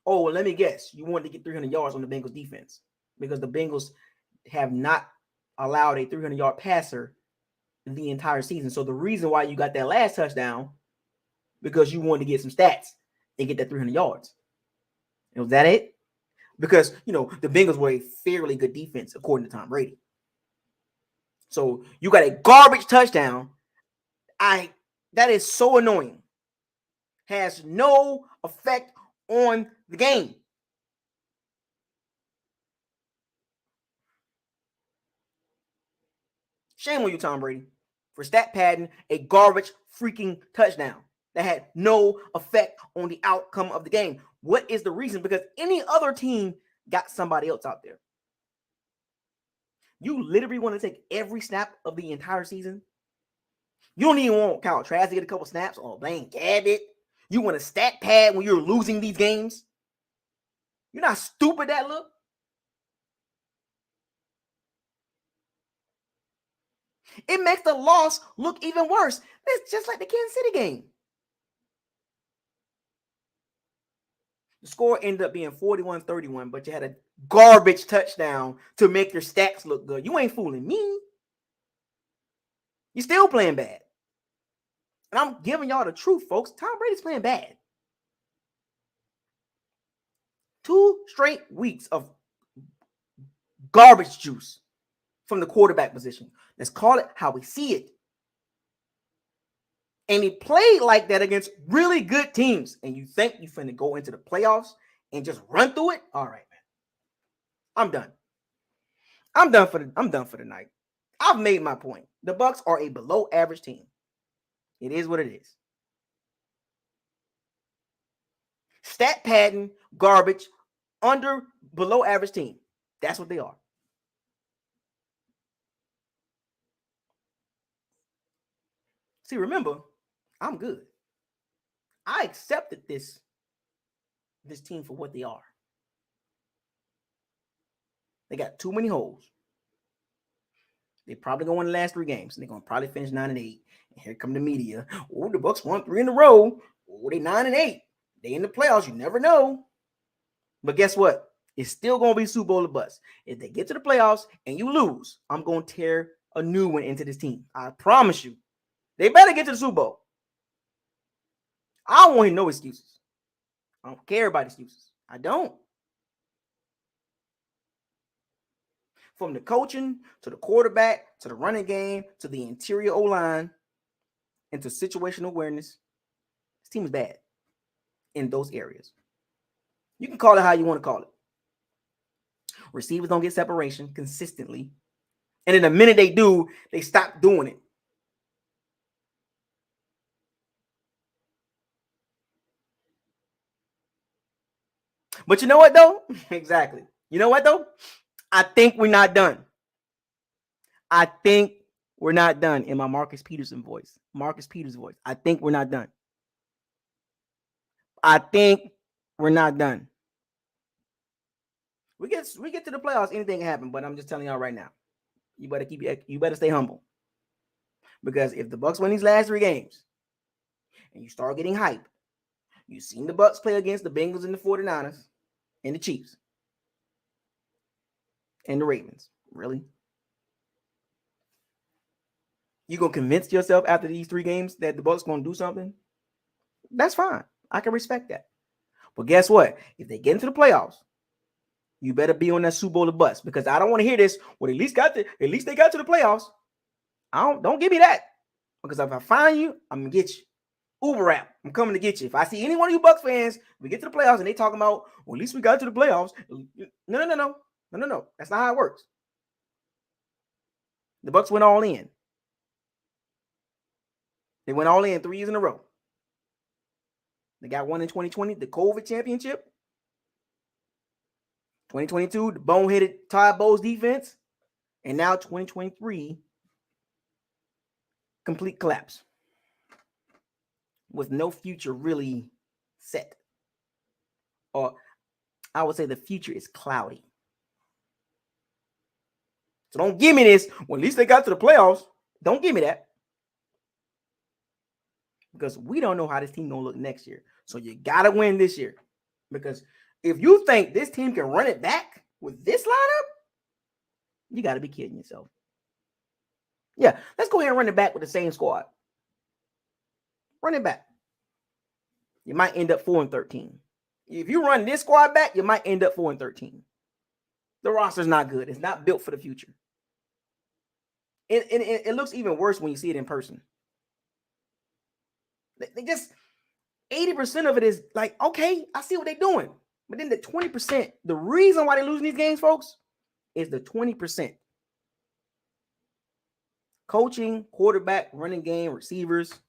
Oh, well, let me guess. You wanted to get 300 yards on the Bengals defense because the Bengals have not allowed a 300-yard passer the entire season. So the reason why you got that last touchdown, because you wanted to get some stats and get that 300 yards. And was that it? Because, the Bengals were a fairly good defense according to Tom Brady. So you got a garbage touchdown. That is so annoying. Has no effect on the game. Shame on you, Tom Brady, for stat padding a garbage freaking touchdown that had no effect on the outcome of the game. What is the reason? Because any other team got somebody else out there. You literally want to take every snap of the entire season? You don't even want Kyle Trask to get a couple snaps or Blaine Gabbert. You want a stat pad when you're losing these games? You're not stupid that look. It makes the loss look even worse. It's just like the Kansas City game. The score ended up being 41-31, but you had a garbage touchdown to make your stats look good. You ain't fooling me. You're still playing bad. And I'm giving y'all the truth, folks. Tom Brady's playing bad. 2 straight weeks of garbage juice from the quarterback position. Let's call it how we see it. And he played like that against really good teams. And you think you finna go into the playoffs and just run through it? All right, man. I'm done. I'm done for the night. I've made my point. The Bucs are a below average team. It is what it is. Stat padding, garbage, below average team. That's what they are. See, remember, I'm good. I accepted this team for what they are. They got too many holes. They're probably going to win the last 3 games. They're going to probably finish 9-8. And here come the media. Oh, the Bucs won 3 in a row. Oh, they 9-8. They in the playoffs. You never know. But guess what? It's still going to be Super Bowl or bust. If they get to the playoffs and you lose, I'm going to tear a new one into this team. I promise you. They better get to the Super Bowl. I don't want no excuses. I don't care about excuses. I don't. From the coaching to the quarterback to the running game to the interior O-line and to situational awareness, this team is bad in those areas. You can call it how you want to call it. Receivers don't get separation consistently. And in the minute they do, they stop doing it. But you know what, though? Exactly. You know what, though? I think we're not done. I think we're not done in my Marcus Peters voice. I think we're not done. I think we're not done. We get to the playoffs, anything can happen, but I'm just telling y'all right now. You better stay humble. Because if the Bucs win these last 3 games and you start getting hype, you've seen the Bucs play against the Bengals and the 49ers and the Chiefs and the Ravens. Really? You gonna convince yourself after these 3 games that the Bucs gonna do something? That's fine. I can respect that. But guess what? If they get into the playoffs, you better be on that Super Bowl or bust. Because I don't want to hear this. Well, at least they got to the playoffs. Don't give me that. Because if I find you, I'm gonna get you. Uber app. I'm coming to get you. If I see any one of you Bucs fans, we get to the playoffs and they talking about, well, at least we got to the playoffs. No. That's not how it works. The Bucs went all in. They went all in 3 years in a row. They got one in 2020, the COVID championship. 2022, the boneheaded Todd Bowles defense. And now 2023, complete collapse. With no future really set. Or I would say the future is cloudy. So don't give me this. Well, at least they got to the playoffs. Don't give me that. Because we don't know how this team gonna look next year. So you gotta win this year. Because if you think this team can run it back with this lineup, you gotta be kidding yourself. Yeah, let's go ahead and run it back with the same squad. Run it back. You might end up 4-13. If you run this squad back, you might end up 4-13. The roster's not good. It's not built for the future. It looks even worse when you see it in person. They just 80% of it is like, okay, I see what they're doing. But then the 20%, the reason why they're losing these games, folks, is the 20%. Coaching, quarterback, running game, receivers,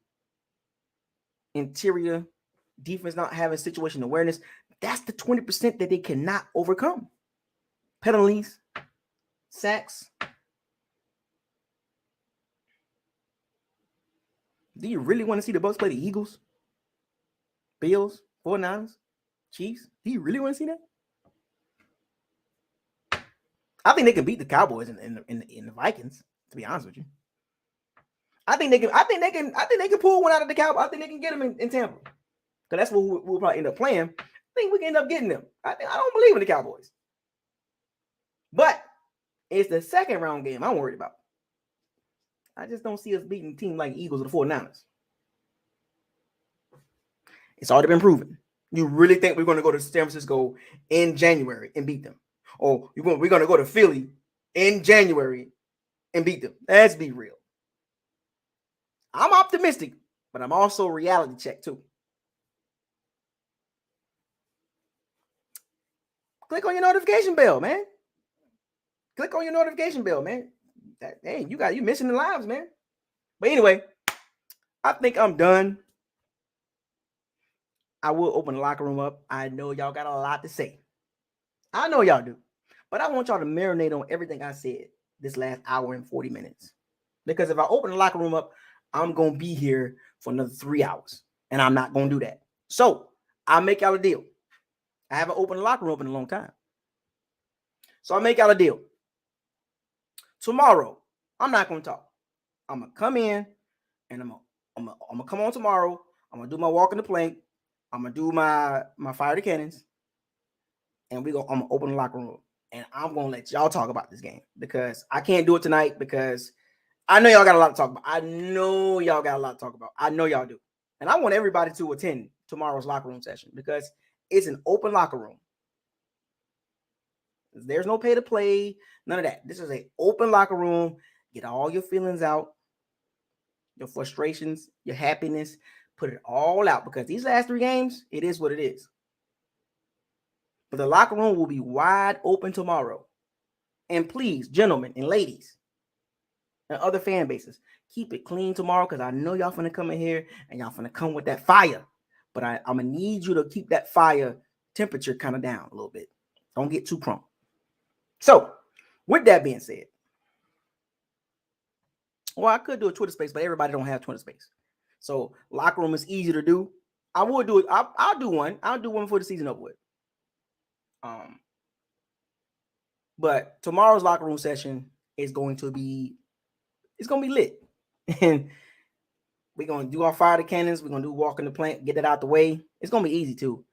interior, defense not having situational awareness. That's the 20% that they cannot overcome. Penalties, sacks. Do you really want to see the Bucs play the Eagles, Bills, 49ers, Chiefs? Do you really want to see that? I think they can beat the Cowboys in the Vikings. To be honest with you, I think they can pull one out of the Cowboys. I think they can get them in Tampa, because that's what we'll probably end up playing. I think we can end up getting them. I don't believe in the Cowboys, but it's the second round game I'm worried about. I just don't see us beating a team like the Eagles or the 49ers. It's already been proven. You really think we're going to go to San Francisco in January and beat them? Or we're going to go to Philly in January and beat them? Let's be real. I'm optimistic, but I'm also reality check too. Click on your notification bell, man. Click on your notification bell, man. Hey, you missing the lives, man. But anyway, I think I'm done. I will open the locker room up. I know y'all got a lot to say. I know y'all do. But I want y'all to marinate on everything I said this last hour and 40 minutes. Because if I open the locker room up, I'm going to be here for another 3 hours. And I'm not going to do that. So I'll make y'all a deal. I haven't opened the locker room in a long time. So I'll make y'all a deal. Tomorrow, I'm not going to talk. I'm going to come in and I'm going to come on tomorrow. I'm going to do my walk in the plank. I'm going to do my fire the cannons. And I'm going to open the locker room. And I'm going to let y'all talk about this game. Because I can't do it tonight because I know y'all got a lot to talk about. I know y'all got a lot to talk about. I know y'all do. And I want everybody to attend tomorrow's locker room session because it's an open locker room. There's no pay to play, none of that. This is an open locker room. Get all your feelings out, your frustrations, your happiness. Put it all out because these last 3 games, it is what it is. But the locker room will be wide open tomorrow. And please, gentlemen and ladies and other fan bases, keep it clean tomorrow because I know y'all finna come in here and y'all finna come with that fire. But I'm going to need you to keep that fire temperature kind of down a little bit. Don't get too crunk. So, with that being said, well, I could do a Twitter space, but everybody don't have Twitter space. So, locker room is easy to do. I will do it. I'll do one. I'll do one before the season up with. But tomorrow's locker room session is going to be lit. And we're going to do our fire the cannons. We're going to do walk in the plank, get that out the way. It's going to be easy too.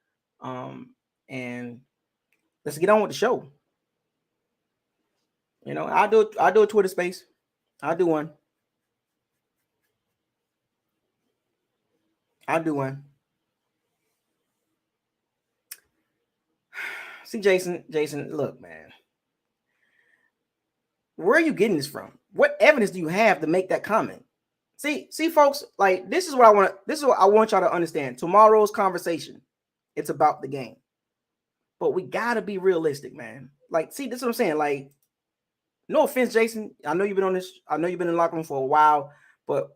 And let's get on with the show. You know, I'll do a Twitter space. I'll do one. See, Jason, look, man. Where are you getting this from? What evidence do you have to make that comment? See, folks, like this is what I want y'all to understand. Tomorrow's conversation, it's about the game. But we gotta be realistic, man. Like, see, this is what I'm saying. Like, no offense, Jason. I know you've been on this. I know you've been in the locker room for a while, but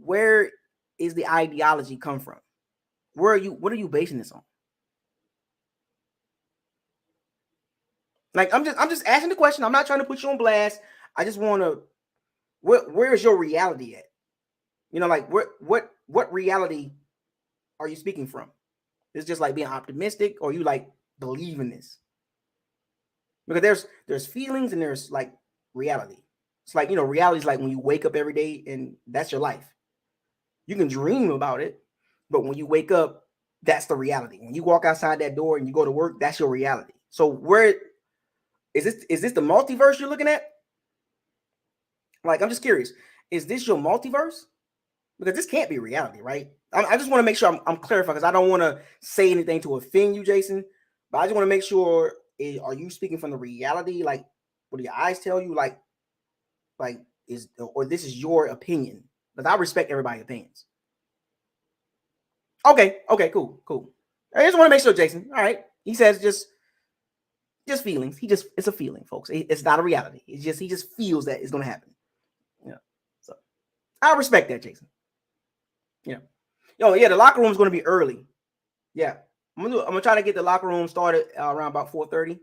where is the ideology come from? What are you basing this on? Like, I'm just asking the question. I'm not trying to put you on blast. I just want to, where is your reality at? You know, like what reality are you speaking from? It's just like being optimistic, or you like believe in this? Because there's feelings and there's like reality. It's like, reality is like when you wake up every day and that's your life. You can dream about it, but when you wake up, that's the reality. When you walk outside that door and you go to work, that's your reality. So where is this? Is this the multiverse you're looking at? Like, I'm just curious. Is this your multiverse? Because this can't be reality, right? I just want to make sure I'm clarifying, because I don't want to say anything to offend you, Jason. But I just want to make sure: are you speaking from the reality? Like, what do your eyes tell you? Like or this is your opinion? Because I respect everybody's opinions. Okay, cool. I just want to make sure, Jason. All right, he says just feelings. It's a feeling, folks. It's not a reality. He just feels that it's gonna happen. So I respect that, Jason. The locker room is gonna be early. Yeah, I'm gonna try to get the locker room started around about 4:30,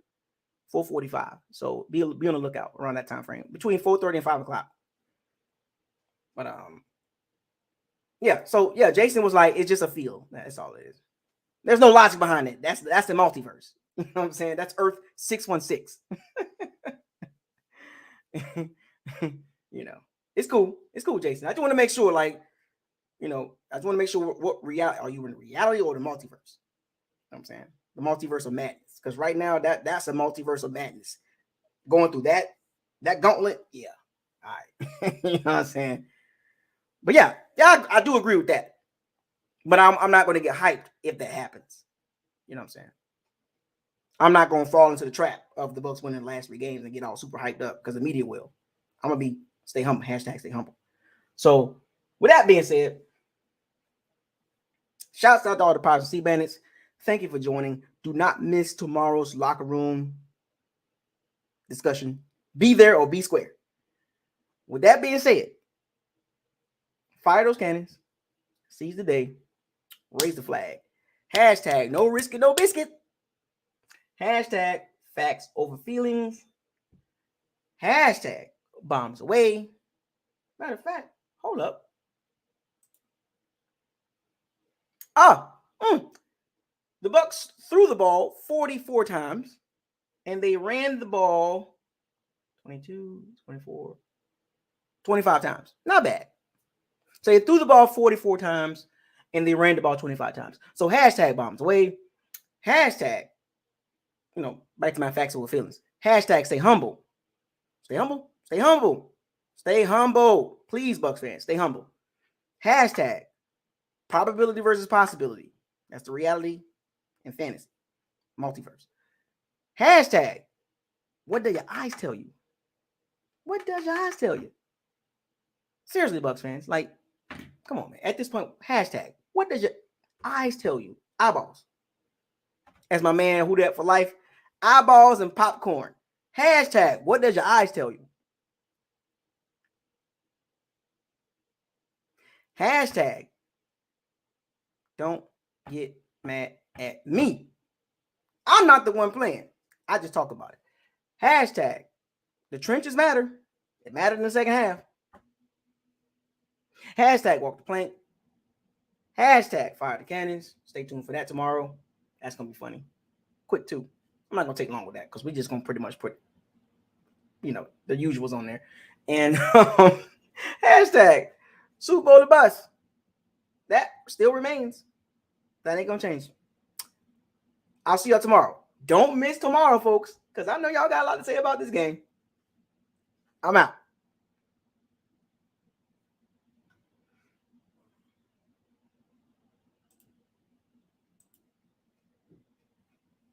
4:45. So be on the lookout around that time frame, between 4:30 and 5:00. But So Jason was like, it's just a feel. That's all it is. There's no logic behind it. That's the multiverse. You know what I'm saying? That's Earth 616. It's cool. It's cool, Jason. I just want to make sure, I just want to make sure what reality are you in, reality or the multiverse? You know what I'm saying? The multiverse of madness. Because right now that's a multiverse of madness. Going through that gauntlet, yeah. All right. You know what I'm saying? But yeah, I do agree with that. But I'm not going to get hyped if that happens. You know what I'm saying? I'm not going to fall into the trap of the Bucs winning the last 3 games and get all super hyped up, because the media will. I'm going to stay humble. Hashtag stay humble. So with that being said, shouts out to all the Pirates and Sea Bandits. Thank you for joining. Do not miss tomorrow's locker room discussion. Be there or be square. With that being said, fire those cannons. Seize the day. Raise the flag. Hashtag no risk and no biscuit. Hashtag facts over feelings. Hashtag bombs away. Matter of fact, hold up. The Bucs threw the ball 44 times, and they ran the ball 22, 24, 25 times. Not bad. So they threw the ball 44 times, and they ran the ball 25 times. So hashtag bombs away. Hashtag, back to my facts over feelings. Hashtag stay humble. Stay humble. Stay humble. Stay humble. Please, Bucs fans, stay humble. Hashtag probability versus possibility. That's the reality and fantasy. Multiverse. Hashtag what do your eyes tell you? What does your eyes tell you? Seriously, Bucs fans, come on, man. At this point, hashtag what does your eyes tell you? Eyeballs. As my man Who Dat for life, eyeballs and popcorn. Hashtag what does your eyes tell you? Hashtag don't get mad at me. I'm not the one playing. I just talk about it. Hashtag the trenches matter. It mattered in the second half. Hashtag walk the plank. Hashtag fire the cannons. Stay tuned for that tomorrow. That's going to be funny. Quick too. I'm not going to take long with that, because we're just going to pretty much put, the usuals on there. And hashtag Super Bowl the bus. That still remains. That ain't going to change. I'll see y'all tomorrow. Don't miss tomorrow, folks, because I know y'all got a lot to say about this game. I'm out.